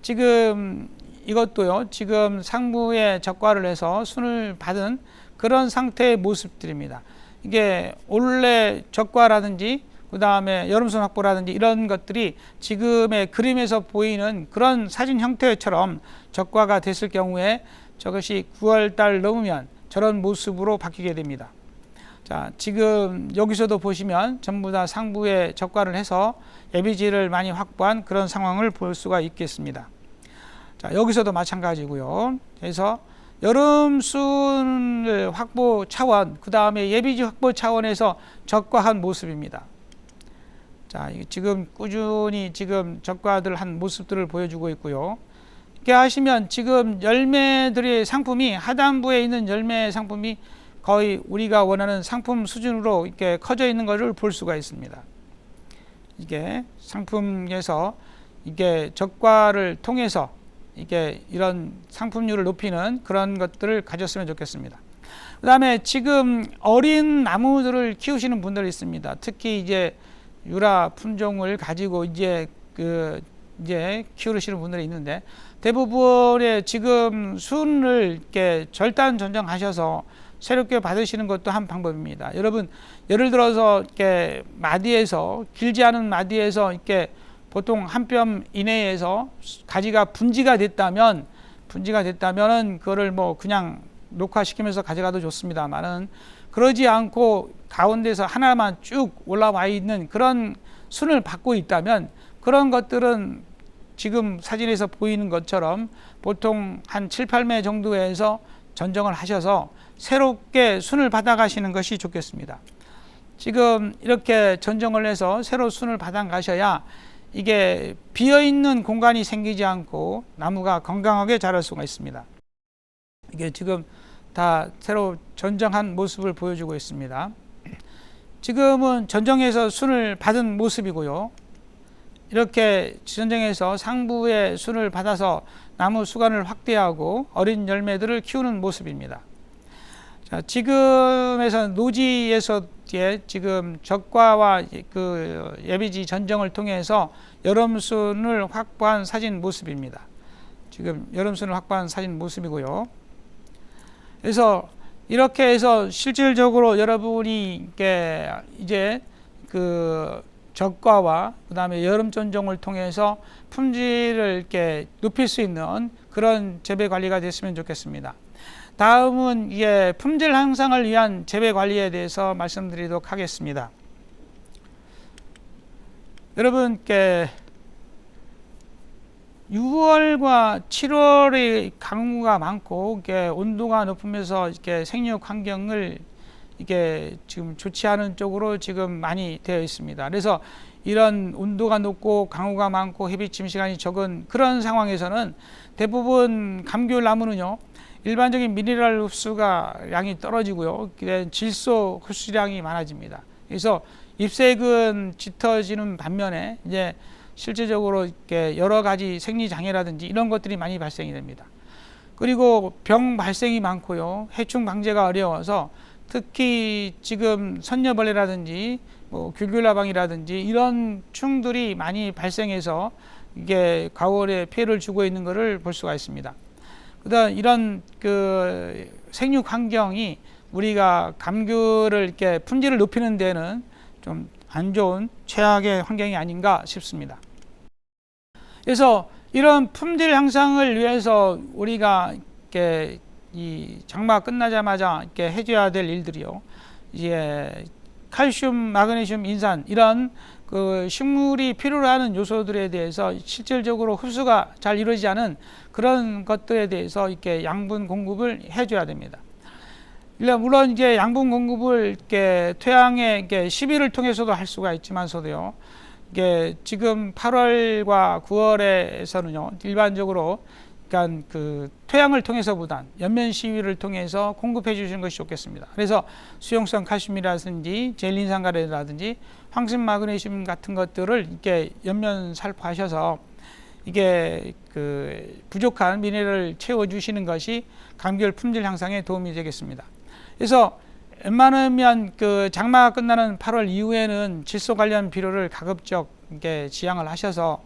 지금 이것도요, 지금 상부에 적과를 해서 순을 받은 그런 상태의 모습들입니다. 이게 올해 적과라든지 그 다음에 여름순 확보라든지 이런 것들이 지금의 그림에서 보이는 그런 사진 형태처럼 적과가 됐을 경우에 저것이 9월달 넘으면 저런 모습으로 바뀌게 됩니다. 자, 지금 여기서도 보시면 전부 다 상부에 적과를 해서 예비지를 많이 확보한 그런 상황을 볼 수가 있겠습니다. 자, 여기서도 마찬가지고요. 그래서 여름순을 확보 차원, 그 다음에 예비지 확보 차원에서 적과한 모습입니다. 자, 지금 꾸준히 지금 적과들 한 모습들을 보여주고 있고요. 이렇게 하시면 지금 열매들의 상품이 하단부에 있는 열매 상품이 거의 우리가 원하는 상품 수준으로 이렇게 커져 있는 것을 볼 수가 있습니다. 이게 상품에서 이게 적과를 통해서 이게 이런 상품률을 높이는 그런 것들을 가졌으면 좋겠습니다. 그 다음에 지금 어린 나무들을 키우시는 분들이 있습니다. 특히 이제 유라 품종을 가지고 이제 키우시는 분들이 있는데 대부분의 지금 순을 이렇게 절단 전정하셔서 새롭게 받으시는 것도 한 방법입니다. 여러분, 예를 들어서 이렇게 마디에서 길지 않은 마디에서 이렇게 보통 한 뼘 이내에서 가지가 분지가 됐다면은 그거를 뭐 그냥 녹화시키면서 가져가도 좋습니다만은 그러지 않고 가운데서 하나만 쭉 올라와 있는 그런 순을 받고 있다면 그런 것들은 지금 사진에서 보이는 것처럼 보통 한 7, 8매 정도에서 전정을 하셔서 새롭게 순을 받아 가시는 것이 좋겠습니다. 지금 이렇게 전정을 해서 새로 순을 받아 가셔야 이게 비어있는 공간이 생기지 않고 나무가 건강하게 자랄 수가 있습니다. 이게 지금 다 새로 전정한 모습을 보여주고 있습니다. 지금은 전정에서 순을 받은 모습이고요. 이렇게 전정에서 상부의 순을 받아서 나무 수간을 확대하고 어린 열매들을 키우는 모습입니다. 자, 지금에서 노지에서 지금 적과와 그 예비지 전정을 통해서 여름순을 확보한 사진 모습입니다. 지금 여름순을 확보한 사진 모습이고요. 그래서 이렇게 해서 실질적으로 여러분이 이제 그 적과와 그 다음에 여름 전종을 통해서 품질을 이렇게 높일 수 있는 그런 재배 관리가 됐으면 좋겠습니다. 다음은 이게 품질 향상을 위한 재배 관리에 대해서 말씀드리도록 하겠습니다. 여러분께 6월과 7월의 강우가 많고 이게 온도가 높으면서 이렇게 생육 환경을 이게 지금 좋지 않은 쪽으로 지금 많이 되어 있습니다. 그래서 이런 온도가 높고 강우가 많고 햇비침 시간이 적은 그런 상황에서는 대부분 감귤 나무는요, 일반적인 미네랄 흡수가 양이 떨어지고요, 질소 흡수량이 많아집니다. 그래서 잎색은 짙어지는 반면에 이제 실제적으로 이렇게 여러 가지 생리 장애라든지 이런 것들이 많이 발생이 됩니다. 그리고 병 발생이 많고요, 해충 방제가 어려워서 특히 지금 선녀벌레라든지 뭐 귤귤라방이라든지 이런 충들이 많이 발생해서 이게 가을에 피해를 주고 있는 것을 볼 수가 있습니다. 그다음 이런 그 생육 환경이 우리가 감귤을 이렇게 품질을 높이는 데는 좀 안 좋은 최악의 환경이 아닌가 싶습니다. 그래서 이런 품질 향상을 위해서 우리가 이렇게 이 장마 끝나자마자 이렇게 해줘야 될 일들이요, 이제 칼슘, 마그네슘, 인산 이런 그 식물이 필요로 하는 요소들에 대해서 실질적으로 흡수가 잘 이루어지지 않은 그런 것들에 대해서 이렇게 양분 공급을 해줘야 됩니다. 물론 이제 양분 공급을 이렇게 토양에 이렇게 시비를 통해서도 할 수가 있지만서도요, 이게 지금 8월과 9월에서는요 일반적으로 그러니까 그 토양을 통해서보단 연면 시위를 통해서 공급해 주시는 것이 좋겠습니다. 그래서 수용성 칼슘이라든지 젤린산가래라든지 황심 마그네슘 같은 것들을 이렇게 연면 살포하셔서 이게 그 부족한 미네랄을 채워 주시는 것이 감귤 품질 향상에 도움이 되겠습니다. 그래서 웬만하면 그 장마가 끝나는 8월 이후에는 질소 관련 비료를 가급적 이렇게 지양을 하셔서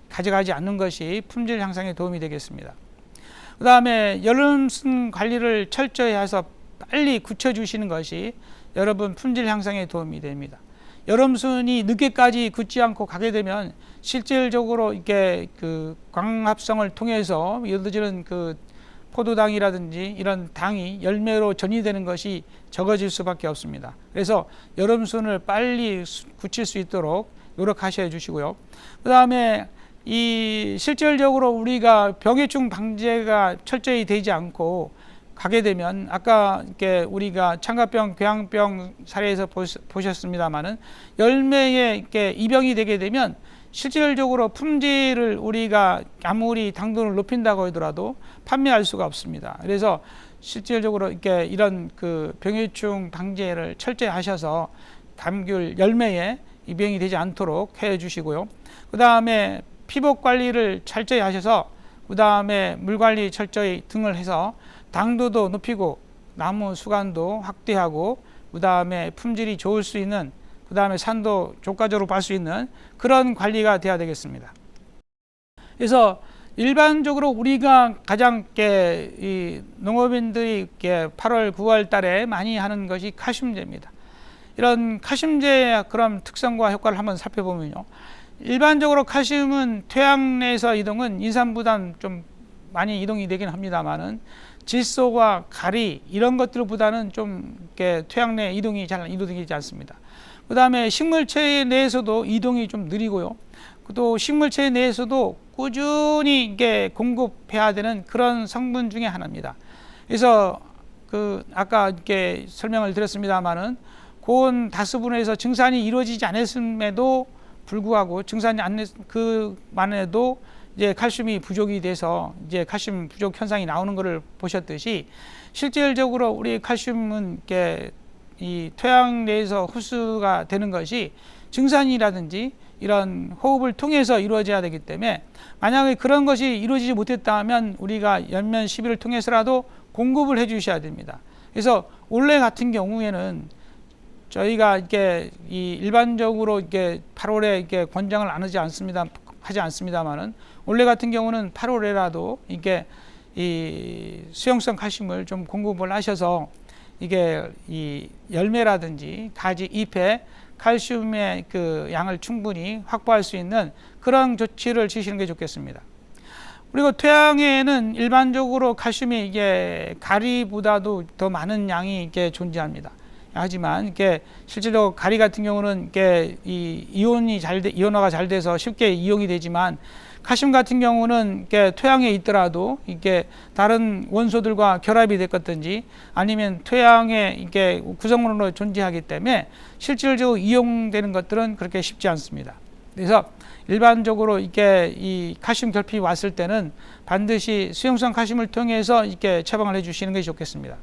가져가지 않는 것이 품질 향상에 도움이 되겠습니다. 그 다음에 여름순 관리를 철저히 해서 빨리 굳혀 주시는 것이 여러분 품질 향상에 도움이 됩니다. 여름순이 늦게까지 굳지 않고 가게 되면 실질적으로 이게 그 광합성을 통해서 이루어지는 그 포도당이라든지 이런 당이 열매로 전이되는 것이 적어질 수밖에 없습니다. 그래서 여름순을 빨리 굳힐 수 있도록 노력하셔야 주시고요. 그 다음에 이 실질적으로 우리가 병해충 방제가 철저히 되지 않고 가게 되면 아까 이렇게 우리가 창가병, 궤양병 사례에서 보셨습니다만은 열매에 이렇게 이병이 되게 되면 실질적으로 품질을 우리가 아무리 당도를 높인다고 하더라도 판매할 수가 없습니다. 그래서 실질적으로 이렇게 이런 그 병해충 방제를 철저히 하셔서 감귤 열매에 이병이 되지 않도록 해 주시고요. 그 다음에 피복 관리를 철저히 하셔서 그 다음에 물 관리 철저히 등을 해서 당도도 높이고 나무 수간도 확대하고 그 다음에 품질이 좋을 수 있는 그 다음에 산도 조과적으로 볼 수 있는 그런 관리가 돼야 되겠습니다. 그래서 일반적으로 우리가 가장 이 농업인들이 8월, 9월 달에 많이 하는 것이 칼슘제입니다. 이런 칼슘제의 그런 특성과 효과를 한번 살펴보면요, 일반적으로 칼슘은 토양 내에서 이동은 인산보다는 좀 많이 이동이 되긴 합니다만은 질소와 가리 이런 것들보다는 좀 이렇게 토양 내 이동이 잘 이루어지지 않습니다. 그 다음에 식물체 내에서도 이동이 좀 느리고요. 또 식물체 내에서도 꾸준히 이게 공급해야 되는 그런 성분 중에 하나입니다. 그래서 그 아까 이렇게 설명을 드렸습니다만은 고온 다수분해에서 증산이 이루어지지 않았음에도 불구하고 증산이 안 그만 해도 이제 칼슘이 부족이 돼서 이제 칼슘 부족 현상이 나오는 것을 보셨듯이 실질적으로 우리 칼슘은 이렇게 이 토양 내에서 흡수가 되는 것이 증산이라든지 이런 호흡을 통해서 이루어져야 되기 때문에 만약에 그런 것이 이루어지지 못했다면 우리가 연면 시비를 통해서라도 공급을 해 주셔야 됩니다. 그래서 올해 같은 경우에는 저희가 이렇게 일반적으로 이렇게 8월에 이렇게 권장을 안 하지 않습니다만은 올해 같은 경우는 8월에라도 이게 이 수용성 칼슘을 좀 공급을 하셔서 이게 이 열매라든지 가지 잎에 칼슘의 그 양을 충분히 확보할 수 있는 그런 조치를 취하시는 게 좋겠습니다. 그리고 토양에는 일반적으로 칼슘이 이게 가리보다도 더 많은 양이 이게 존재합니다. 하지만 이게 실제로 가리 같은 경우는 이게 이온화가 잘 돼서 쉽게 이용이 되지만 칼슘 같은 경우는 이게 토양에 있더라도 이게 다른 원소들과 결합이 됐든지 아니면 토양에 이게 구성원으로 존재하기 때문에 실질적으로 이용되는 것들은 그렇게 쉽지 않습니다. 그래서 일반적으로 이게 이 칼슘 결핍이 왔을 때는 반드시 수용성 칼슘을 통해서 이렇게 처방을 해주시는 것이 좋겠습니다.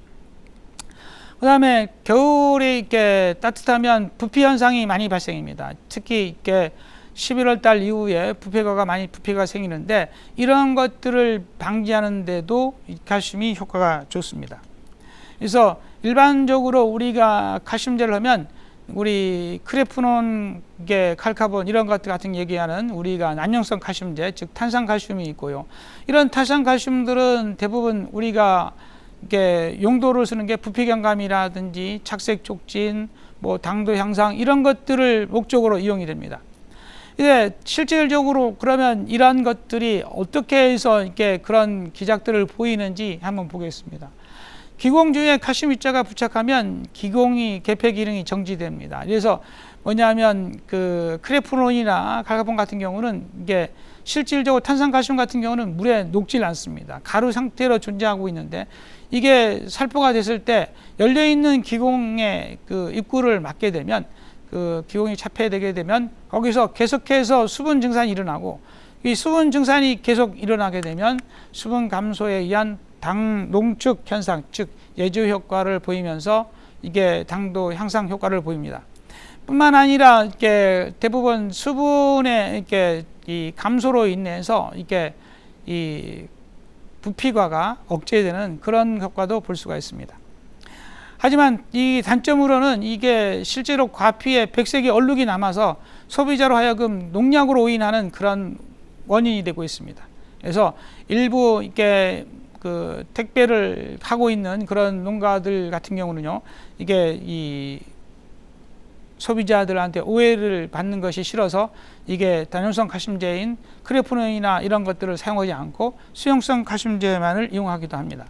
그 다음에 겨울에 이렇게 따뜻하면 부피 현상이 많이 발생합니다. 특히 이렇게 11월 달 이후에 부피가 생기는데 이런 것들을 방지하는 데도 칼슘이 효과가 좋습니다. 그래서 일반적으로 우리가 칼슘제를 하면 우리 크레프논, 칼카본 이런 것들 같은 얘기하는 우리가 난용성 칼슘제, 즉 탄산칼슘이 있고요. 이런 탄산칼슘들은 대부분 우리가 이게 용도로 쓰는 게 부피 경감이라든지 착색 촉진, 뭐 당도 향상 이런 것들을 목적으로 이용이 됩니다. 이제 실질적으로 그러면 이러한 것들이 어떻게 해서 이렇게 그런 기작들을 보이는지 한번 보겠습니다. 기공 중에 칼슘 입자가 부착하면 기공이 개폐 기능이 정지됩니다. 그래서 뭐냐면 그 크레프논이나 칼카본 같은 경우는 이게 실질적으로 탄산칼슘 같은 경우는 물에 녹질 않습니다. 가루 상태로 존재하고 있는데 이게 살포가 됐을 때 열려있는 기공의 그 입구를 막게 되면 그 기공이 차폐되게 되면 거기서 계속해서 수분 증산이 일어나고 이 수분 증산이 계속 일어나게 되면 수분 감소에 의한 당 농축 현상, 즉 예조 효과를 보이면서 이게 당도 향상 효과를 보입니다. 뿐만 아니라 이렇게 대부분 수분의 이렇게 이 감소로 인해서 이게 이 부피가가 억제되는 그런 효과도 볼 수가 있습니다. 하지만 이 단점으로는 이게 실제로 과피에 백색이 얼룩이 남아서 소비자로 하여금 농약으로 오인하는 그런 원인이 되고 있습니다. 그래서 일부 이게 그 택배를 하고 있는 그런 농가들 같은 경우는요, 이게 이 소비자들한테 오해를 받는 것이 싫어서 이게 단용성 칼슘제인 크레프논이나 이런 것들을 사용하지 않고 수용성 칼슘제만을 이용하기도 합니다.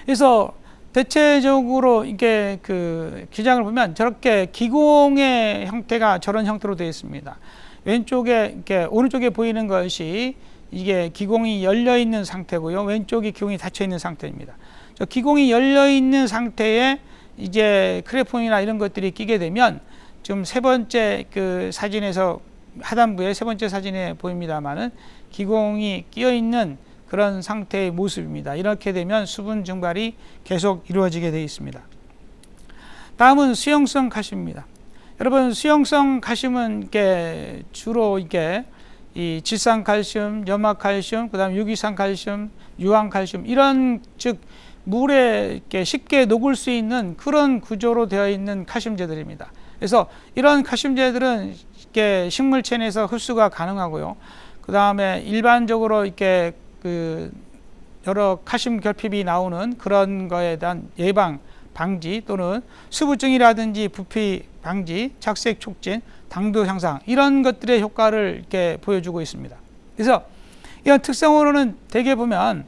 그래서 대체적으로 이게 그 기장을 보면 저렇게 기공의 형태가 저런 형태로 되어 있습니다. 왼쪽에 이렇게 오른쪽에 보이는 것이 이게 기공이 열려 있는 상태고요. 왼쪽이 기공이 닫혀 있는 상태입니다. 저 기공이 열려 있는 상태에 이제 크레폰이나 이런 것들이 끼게 되면 지금 세 번째 그 사진에서 하단부에 세 번째 사진에 보입니다만은 기공이 끼어 있는 그런 상태의 모습입니다. 이렇게 되면 수분 증발이 계속 이루어지게 되어 있습니다. 다음은 수용성 칼슘입니다. 여러분, 수용성 칼슘은 이게 주로 이게 이 질산칼슘, 염화칼슘, 그다음 유기산칼슘, 유황칼슘 이런 즉 물에 이렇게 쉽게 녹을 수 있는 그런 구조로 되어 있는 칼슘제들입니다. 그래서 이런 칼슘제들은 이렇게 식물체 내에서 흡수가 가능하고요. 그 다음에 일반적으로 이렇게 그 여러 칼슘 결핍이 나오는 그런 거에 대한 예방, 방지 또는 수부증이라든지 부피 방지, 착색 촉진, 당도 향상 이런 것들의 효과를 이렇게 보여주고 있습니다. 그래서 이런 특성으로는 대개 보면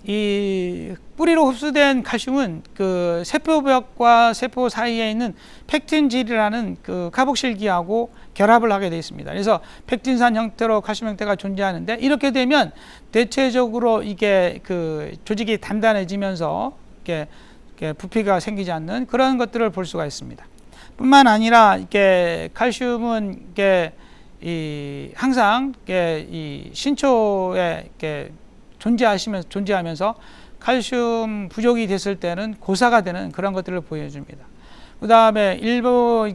이 뿌리로 흡수된 칼슘은 그 세포벽과 세포 사이에 있는 펙틴질이라는 그 카복실기하고 결합을 하게 되어 있습니다. 그래서 펙틴산 형태로 칼슘 형태가 존재하는데 이렇게 되면 대체적으로 이게 그 조직이 단단해지면서 이렇게 부피가 생기지 않는 그런 것들을 볼 수가 있습니다. 뿐만 아니라 이게 칼슘은 이게 항상 이 신초에 존재하면서 칼슘 부족이 됐을 때는 고사가 되는 그런 것들을 보여줍니다. 그 다음에 일부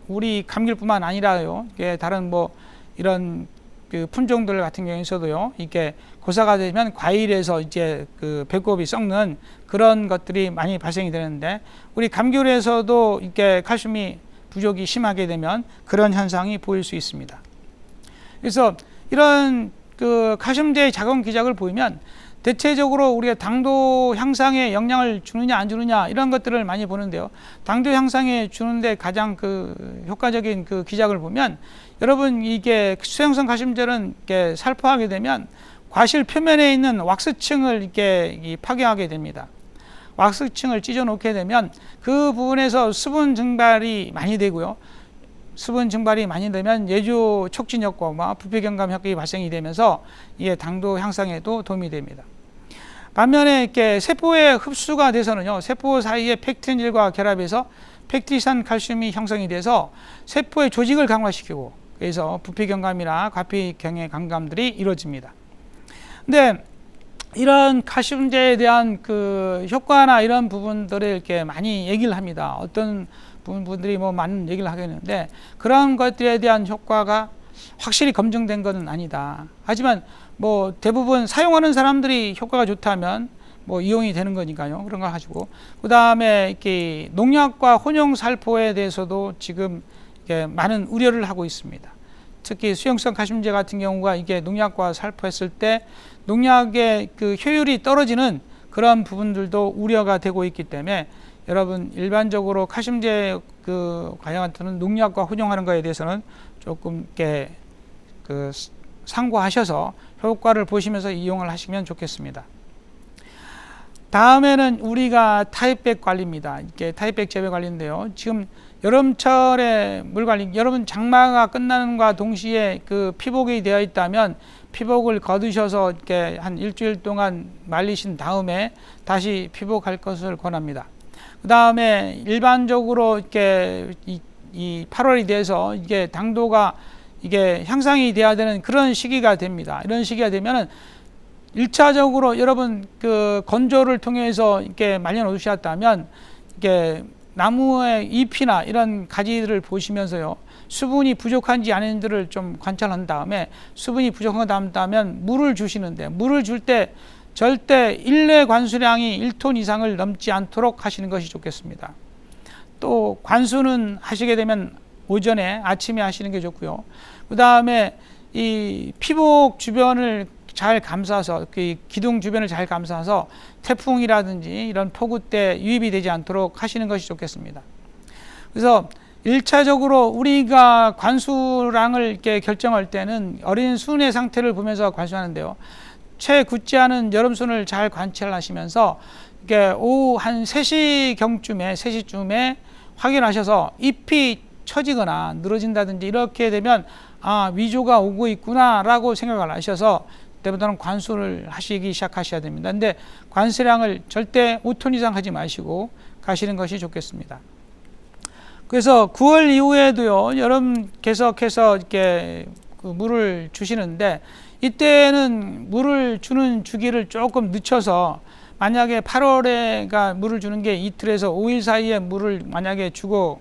우리 감귤뿐만 아니라요, 다른 뭐 이런 그 품종들 같은 경우에서도요, 이게 고사가 되면 과일에서 이제 그 배꼽이 썩는 그런 것들이 많이 발생이 되는데, 우리 감귤에서도 이게 칼슘이 부족이 심하게 되면 그런 현상이 보일 수 있습니다. 그래서 이런 그 칼슘제의 작용 기작을 보면 대체적으로 우리가 당도 향상에 영향을 주느냐 안 주느냐 이런 것들을 많이 보는데요. 당도 향상에 주는데 가장 그 효과적인 그 기작을 보면, 여러분 이게 수용성 칼슘제는 이렇게 살포하게 되면 과실 표면에 있는 왁스층을 이렇게 파괴하게 됩니다. 왁스층을 찢어 놓게 되면 그 부분에서 수분 증발이 많이 되고요. 수분 증발이 많이 되면 예조 촉진 효과와 부패 경감 효과가 발생이 되면서 이게 당도 향상에도 도움이 됩니다. 반면에 이렇게 세포에 흡수가 돼서는요, 세포 사이에 펙틴질과 결합해서 펙티산 칼슘이 형성이 돼서 세포의 조직을 강화시키고, 그래서 부패 경감이나 과피 경의 감감들이 이루어집니다. 근데 이런 칼슘제에 대한 그 효과나 이런 부분들을 이렇게 많이 얘기를 합니다. 어떤 분들이 뭐 많은 얘기를 하겠는데, 그런 것들에 대한 효과가 확실히 검증된 것은 아니다. 하지만 뭐 대부분 사용하는 사람들이 효과가 좋다면 뭐 이용이 되는 거니까요. 그런 거 가지고, 그 다음에 이렇게 농약과 혼용 살포에 대해서도 지금 많은 우려를 하고 있습니다. 특히 수용성 칼슘제 같은 경우가 이게 농약과 살포했을 때 농약의 그 효율이 떨어지는 그런 부분들도 우려가 되고 있기 때문에, 여러분 일반적으로 칼슘제 그 관련한 농약과 혼용하는 것에 대해서는 조금 이렇게 그 상고하셔서 효과를 보시면서 이용을 하시면 좋겠습니다. 다음에는 우리가 타입백 관리입니다. 이게 타입백 재배 관리인데요. 지금 여름철에 물 관리, 여러분 장마가 끝나는 것과 동시에 그 피복이 되어 있다면 피복을 거두셔서 이렇게 한 일주일 동안 말리신 다음에 다시 피복할 것을 권합니다. 그 다음에 일반적으로 이렇게 이 8월이 돼서 이게 당도가 이게 향상이 돼야 되는 그런 시기가 됩니다. 이런 시기가 되면은 1차적으로 여러분 그 건조를 통해서 이렇게 말려 놓으셨다면, 이게 나무의 잎이나 이런 가지를 보시면서요, 수분이 부족한지 아닌지를 좀 관찰한 다음에, 수분이 부족한 거 남다면 물을 주시는데, 물을 줄 때 절대 일내 관수량이 1톤 이상을 넘지 않도록 하시는 것이 좋겠습니다. 또 관수는 하시게 되면 오전에, 아침에 하시는 게 좋고요. 그 다음에 이 피복 주변을 잘 감싸서, 그 기둥 주변을 잘 감싸서 태풍이라든지 이런 폭우 때 유입이 되지 않도록 하시는 것이 좋겠습니다. 그래서 1차적으로 우리가 관수량을 이렇게 결정할 때는 어린 순의 상태를 보면서 관수하는데요. 채 굳지 않은 여름순을 잘 관찰하시면서 이게 오후 한 3시쯤에 확인하셔서 잎이 처지거나 늘어진다든지 이렇게 되면 위조가 오고 있구나 라고 생각을 하셔서 그때부터는 관수를 하시기 시작하셔야 됩니다. 근데 관수량을 절대 5톤 이상 하지 마시고 가시는 것이 좋겠습니다. 그래서 9월 이후에도요, 여름 계속해서 이렇게 그 물을 주시는데, 이때는 물을 주는 주기를 조금 늦춰서, 만약에 8월에가 물을 주는 게 이틀에서 5일 사이에 물을 만약에 주고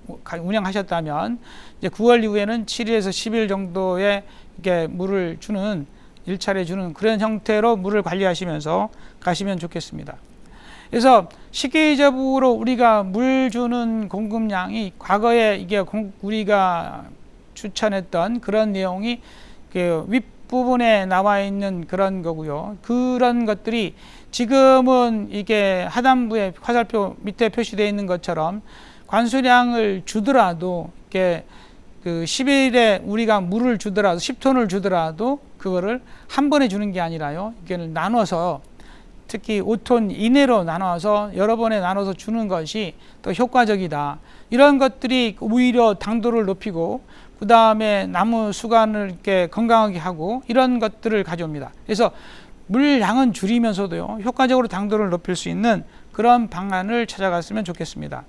운영하셨다면, 이제 9월 이후에는 7일에서 10일 정도의 이렇게 물을 주는, 1차례 주는 그런 형태로 물을 관리하시면서 가시면 좋겠습니다. 그래서 시기적으로 우리가 물 주는 공급량이 과거에 이게 우리가 추천했던 그런 내용이 그 윗부분에 나와 있는 그런 거고요. 그런 것들이 지금은 이게 하단부에 화살표 밑에 표시되어 있는 것처럼 관수량을 주더라도, 이게 그 10일에 우리가 물을 주더라도 10톤을 주더라도 그거를 한 번에 주는 게 아니라요, 이걸 나눠서, 특히 5톤 이내로 나눠서 여러 번에 나눠서 주는 것이 더 효과적이다. 이런 것들이 오히려 당도를 높이고, 그 다음에 나무 수관을 이렇게 건강하게 하고, 이런 것들을 가져옵니다. 그래서 물량은 줄이면서도요, 효과적으로 당도를 높일 수 있는 그런 방안을 찾아갔으면 좋겠습니다.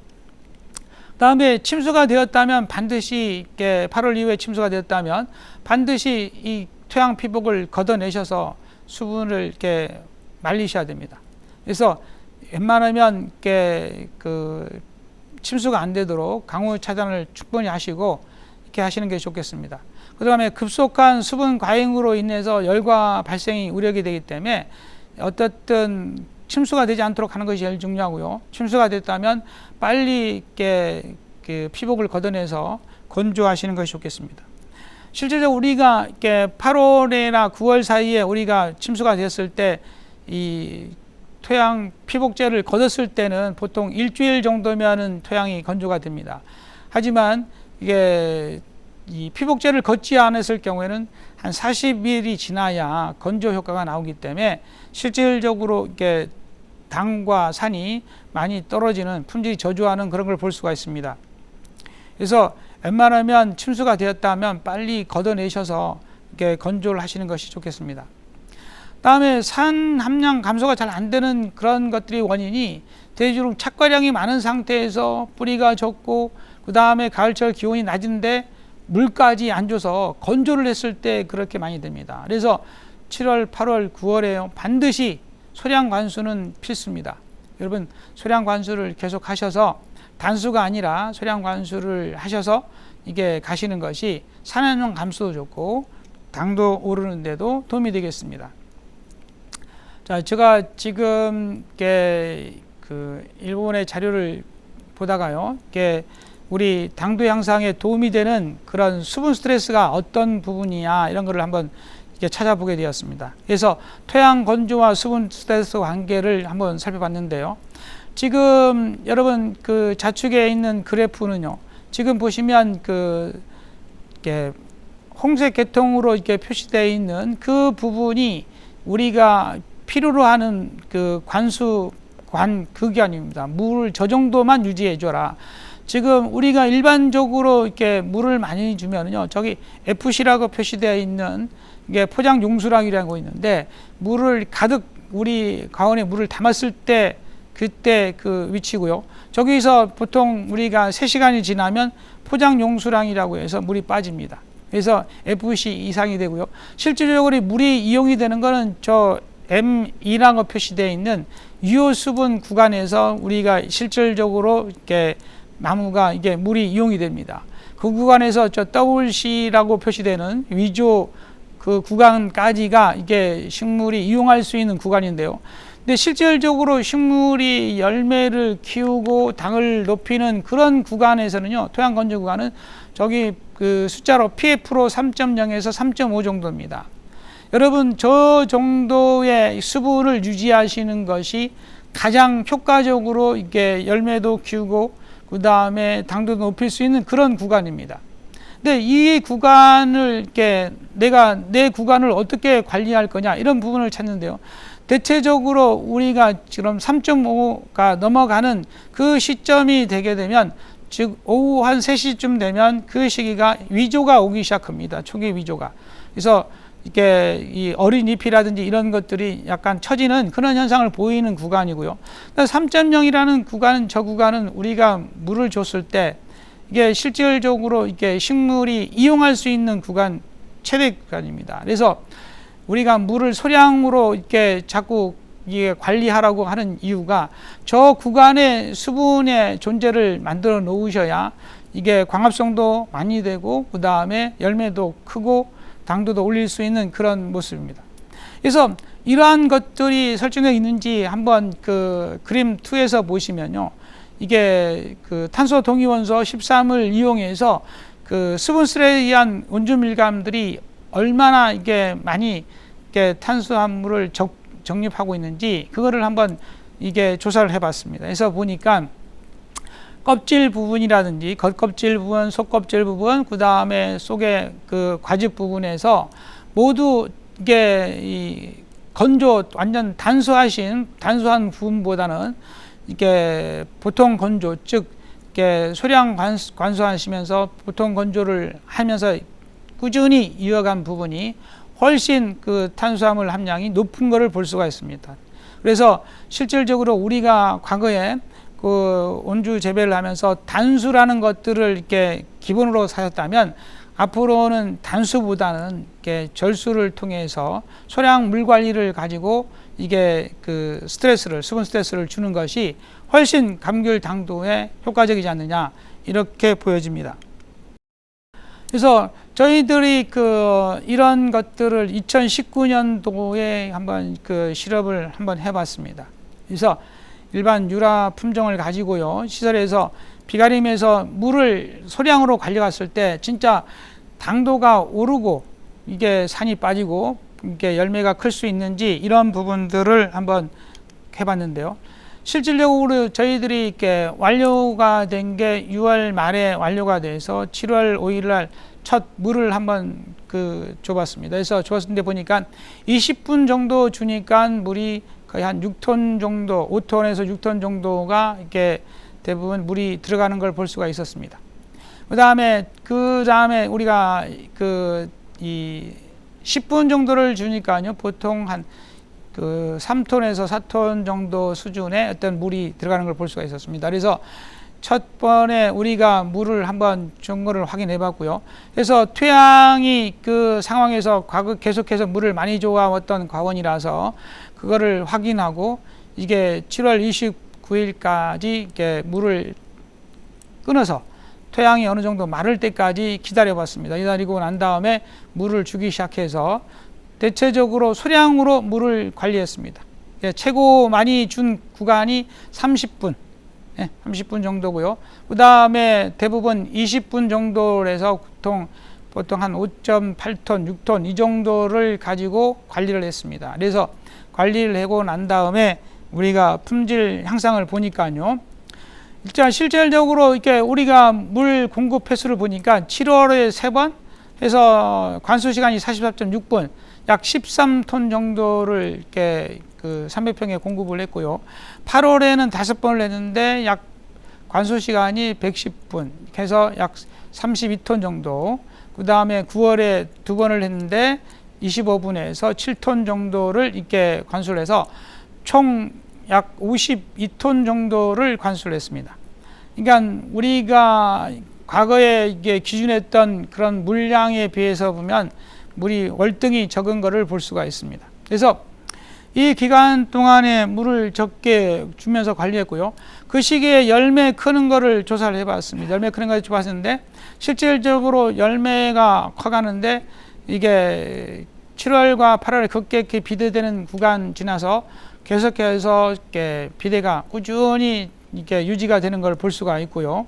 그 다음에 침수가 되었다면 반드시 8월 이후에 침수가 되었다면 반드시 이 토양 피복을 걷어내셔서 수분을 이렇게 말리셔야 됩니다. 그래서 웬만하면 그 침수가 안 되도록 강우 차단을 충분히 하시고 이렇게 하시는 게 좋겠습니다. 그 다음에 급속한 수분 과잉으로 인해서 열과 발생이 우려가 되기 때문에 어떻든 침수가 되지 않도록 하는 것이 제일 중요하고요. 침수가 됐다면 빨리 이렇게 그 피복을 걷어내서 건조하시는 것이 좋겠습니다. 실제적으로 우리가 이렇게 8월이나 9월 사이에 우리가 침수가 됐을 때 이 토양 피복제를 걷었을 때는 보통 일주일 정도면은 토양이 건조가 됩니다. 하지만 이게 이 피복제를 걷지 않았을 경우에는 한 40일이 지나야 건조 효과가 나오기 때문에 실질적으로 이렇게 당과 산이 많이 떨어지는 품질이 저조하는 그런 걸 볼 수가 있습니다. 그래서 웬만하면 침수가 되었다면 빨리 걷어내셔서 이렇게 건조를 하시는 것이 좋겠습니다. 다음에 산 함량 감소가 잘 안 되는 그런 것들이 원인이 대체로 착과량이 많은 상태에서 뿌리가 적고 그 다음에 가을철 기온이 낮은데 물까지 안 줘서 건조를 했을 때 그렇게 많이 됩니다. 그래서 7월, 8월, 9월에 반드시 소량 관수는 필수입니다. 여러분 소량 관수를 계속 하셔서 단수가 아니라 소량 관수를 하셔서 이게 가시는 것이 산화염 감소도 좋고 당도 오르는데도 도움이 되겠습니다. 자, 제가 지금 그 일본의 자료를 보다가요, 우리 당도 향상에 도움이 되는 그런 수분 스트레스가 어떤 부분이냐 이런 거를 한번 찾아보게 되었습니다. 그래서 토양 건조와 수분 스트레스 관계를 한번 살펴봤는데요. 지금 여러분 그 좌측에 있는 그래프는요, 지금 보시면 홍색 계통으로 이렇게 표시되어 있는 그 부분이 우리가 필요로 하는 그 극연입니다. 물을 저 정도만 유지해 줘라. 지금 우리가 일반적으로 이렇게 물을 많이 주면요, 저기 FC라고 표시되어 있는 이게 포장 용수량이라고 있는데, 물을 가득 우리 가온에 물을 담았을 때 그때 그 위치고요. 저기서 보통 우리가 3시간이 지나면 포장 용수량이라고 해서 물이 빠집니다. 그래서 FC 이상이 되고요. 실질적으로 물이 이용이 되는 거는 저 M2라고 표시되어 있는 유효 수분 구간에서 우리가 실질적으로 이렇게 나무가 이게 물이 이용이 됩니다. 그 구간에서 저 WC라고 표시되는 위조 그 구간까지가 이게 식물이 이용할 수 있는 구간인데요. 근데 실질적으로 식물이 열매를 키우고 당을 높이는 그런 구간에서는요, 토양 건조 구간은 저기 그 숫자로 PF로 3.0에서 3.5 정도입니다. 여러분 저 정도의 수분을 유지하시는 것이 가장 효과적으로 이게 열매도 키우고 그 다음에 당도 높일 수 있는 그런 구간입니다. 근데 이 구간을 이렇게 내가 내 구간을 어떻게 관리할 거냐 이런 부분을 찾는데요. 대체적으로 우리가 지금 3.5가 넘어가는 그 시점이 되게 되면, 즉 오후 한 3시쯤 되면 그 시기가 위조가 오기 시작합니다. 초기 위조가. 그래서 이렇게 이 어린 잎이라든지 이런 것들이 약간 처지는 그런 현상을 보이는 구간이고요. 3.0이라는 구간은, 저 구간은 우리가 물을 줬을 때 이게 실질적으로 이게 식물이 이용할 수 있는 구간, 최대 구간입니다. 그래서 우리가 물을 소량으로 이렇게 자꾸 이게 관리하라고 하는 이유가 저 구간에 수분의 존재를 만들어 놓으셔야 이게 광합성도 많이 되고 그 다음에 열매도 크고 당도도 올릴 수 있는 그런 모습입니다. 그래서 이러한 것들이 설정되어 있는지 한번 그 그림 2에서 보시면요, 이게 그 탄소 동위원소 13을 이용해서 그 수분술에 의한 원주 밀감들이 얼마나 이게 많이 이게 탄수화물을 적립하고 있는지 그거를 한번 이게 조사를 해봤습니다. 그래서 보니까 껍질 부분이라든지 겉껍질 부분, 속껍질 부분, 그 다음에 속에 그 과즙 부분에서 모두 이게 이 건조 완전 단수한 부분보다는 이게 보통 건조, 즉 이게 소량 관수하시면서 보통 건조를 하면서 꾸준히 이어간 부분이 훨씬 그 탄수화물 함량이 높은 것을 볼 수가 있습니다. 그래서 실질적으로 우리가 과거에 그 온주 재배를 하면서 단수라는 것들을 이렇게 기본으로 사셨다면 앞으로는 단수보다는 이렇게 절수를 통해서 소량 물 관리를 가지고 이게 그 스트레스를, 수분 스트레스를 주는 것이 훨씬 감귤 당도에 효과적이지 않느냐, 이렇게 보여집니다. 그래서 저희들이 이런 것들을 2019년도에 한번 실험을 한번 해봤습니다. 그래서 일반 유라 품종을 가지고요, 시설에서 비가림에서 물을 소량으로 관리했을 때 진짜 당도가 오르고 이게 산이 빠지고 이게 열매가 클 수 있는지, 이런 부분들을 한번 해봤는데요. 실질적으로 저희들이 이렇게 완료가 된 게 6월 말에 완료가 돼서 7월 5일 날 첫 물을 한번 줘봤습니다. 그래서 줬는데 보니까 20분 정도 주니까 물이 거의 한 6톤 정도, 5톤에서 6톤 정도가 이렇게 대부분 물이 들어가는 걸 볼 수가 있었습니다. 그 다음에 우리가 이 10분 정도를 주니까요, 보통 한 3톤에서 4톤 정도 수준의 어떤 물이 들어가는 걸 볼 수가 있었습니다. 그래서 첫 번에 우리가 물을 한번 준 거를 확인해 봤고요. 그래서 토양이 그 상황에서 계속해서 물을 많이 줘왔던 과원이라서 그거를 확인하고, 이게 7월 29일까지 이렇게 물을 끊어서 토양이 어느 정도 마를 때까지 기다려 봤습니다. 기다리고 난 다음에 물을 주기 시작해서 대체적으로 소량으로 물을 관리했습니다. 최고 많이 준 구간이 30분, 30분 정도고요. 그 다음에 대부분 20분 정도에서 보통 한 5.8톤, 6톤 이 정도를 가지고 관리를 했습니다. 그래서 관리를 하고 난 다음에 우리가 품질 향상을 보니까요, 일단 실질적으로 이렇게 우리가 물 공급 횟수를 보니까 7월에 3번 해서 관수 시간이 44.6분, 약 13톤 정도를 이렇게 300평에 공급을 했고요. 8월에는 5번을 했는데 약 관수 시간이 110분 해서 약 32톤 정도. 그 다음에 9월에 2번을 했는데 25분에서 7톤 정도를 이렇게 관수를 해서 총 약 52톤 정도를 관수를 했습니다. 그러니까 우리가 과거에 이게 기준했던 그런 물량에 비해서 보면 물이 월등히 적은 것을 볼 수가 있습니다. 그래서 이 기간 동안에 물을 적게 주면서 관리했고요. 그 시기에 열매 크는 거를 조사를 해봤습니다. 열매 크는 거를 봤는데 실질적으로 열매가 커가는데 이게 7월과 8월에 급격히 비대되는 구간 지나서 계속해서 이렇게 비대가 꾸준히 이렇게 유지가 되는 걸 볼 수가 있고요.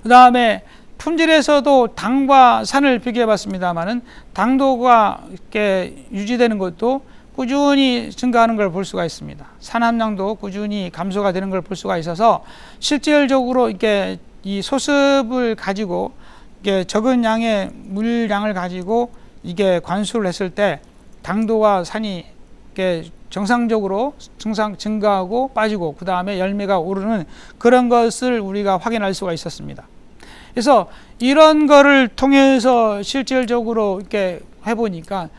그 다음에 품질에서도 당과 산을 비교해 봤습니다만은 당도가 이렇게 유지되는 것도 꾸준히 증가하는 걸 볼 수가 있습니다. 산 함량도 꾸준히 감소가 되는 걸 볼 수가 있어서 실질적으로 이렇게 이 소습을 가지고 이게 적은 양의 물량을 가지고 이게 관수를 했을 때 당도와 산이 이렇게 정상적으로 증가하고 빠지고 그 다음에 열매가 오르는 그런 것을 우리가 확인할 수가 있었습니다. 그래서 이런 거를 통해서 실질적으로 이렇게 해보니까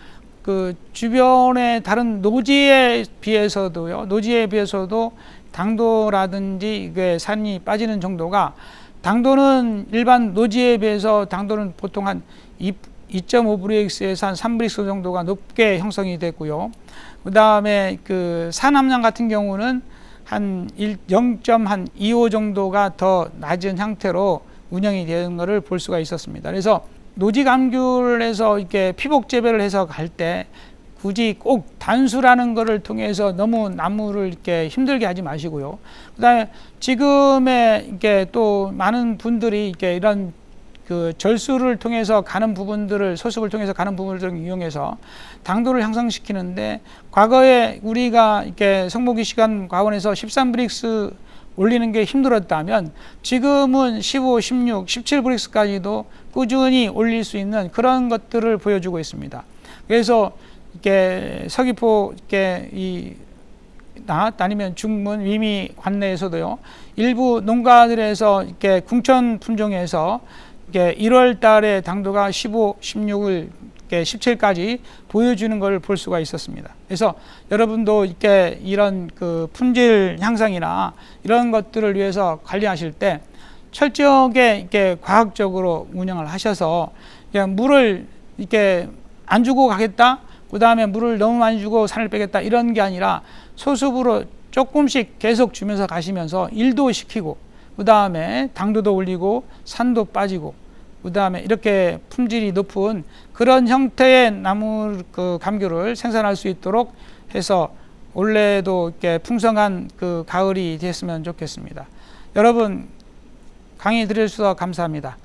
주변의 다른 노지에 비해서도 당도라든지 이게 산이 빠지는 정도가, 당도는 일반 노지에 비해서 당도는 보통 한 2.5브릭스에서 한 3브릭스 정도가 높게 형성이 됐고요. 그 다음에 산 함량 같은 경우는 한 0.25 정도가 더 낮은 형태로 운영이 되는 것을 볼 수가 있었습니다. 그래서 노지 감귤에서 이렇게 피복 재배를 해서 갈 때 굳이 꼭 단수라는 것을 통해서 너무 나무를 이렇게 힘들게 하지 마시고요. 그다음에 지금의 이게 또 많은 분들이 이렇게 이런 절수를 통해서 가는 부분들을, 소습을 통해서 가는 부분들을 이용해서 당도를 향상시키는데, 과거에 우리가 이렇게 성모기 시간 과원에서 13브릭스 올리는 게 힘들었다면 지금은 15, 16, 17브릭스까지도 꾸준히 올릴 수 있는 그런 것들을 보여주고 있습니다. 그래서 이렇게 서귀포 아니면 중문, 위미 관내에서도요, 일부 농가들에서 이렇게 궁천 품종에서 1월 달에 당도가 15, 16을 이렇게 17까지 보여주는 걸 볼 수가 있었습니다. 그래서 여러분도 이렇게 이런 그 품질 향상이나 이런 것들을 위해서 관리하실 때 철저하게 이렇게 과학적으로 운영을 하셔서 그냥 물을 이렇게 안 주고 가겠다, 그 다음에 물을 너무 많이 주고 산을 빼겠다 이런 게 아니라 소수부로 조금씩 계속 주면서 가시면서 일도 시키고 그 다음에 당도도 올리고 산도 빠지고 그 다음에 이렇게 품질이 높은 그런 형태의 나무 그 감귤을 생산할 수 있도록 해서 올해도 이렇게 풍성한 그 가을이 됐으면 좋겠습니다. 여러분 강의 들으셔서 감사합니다.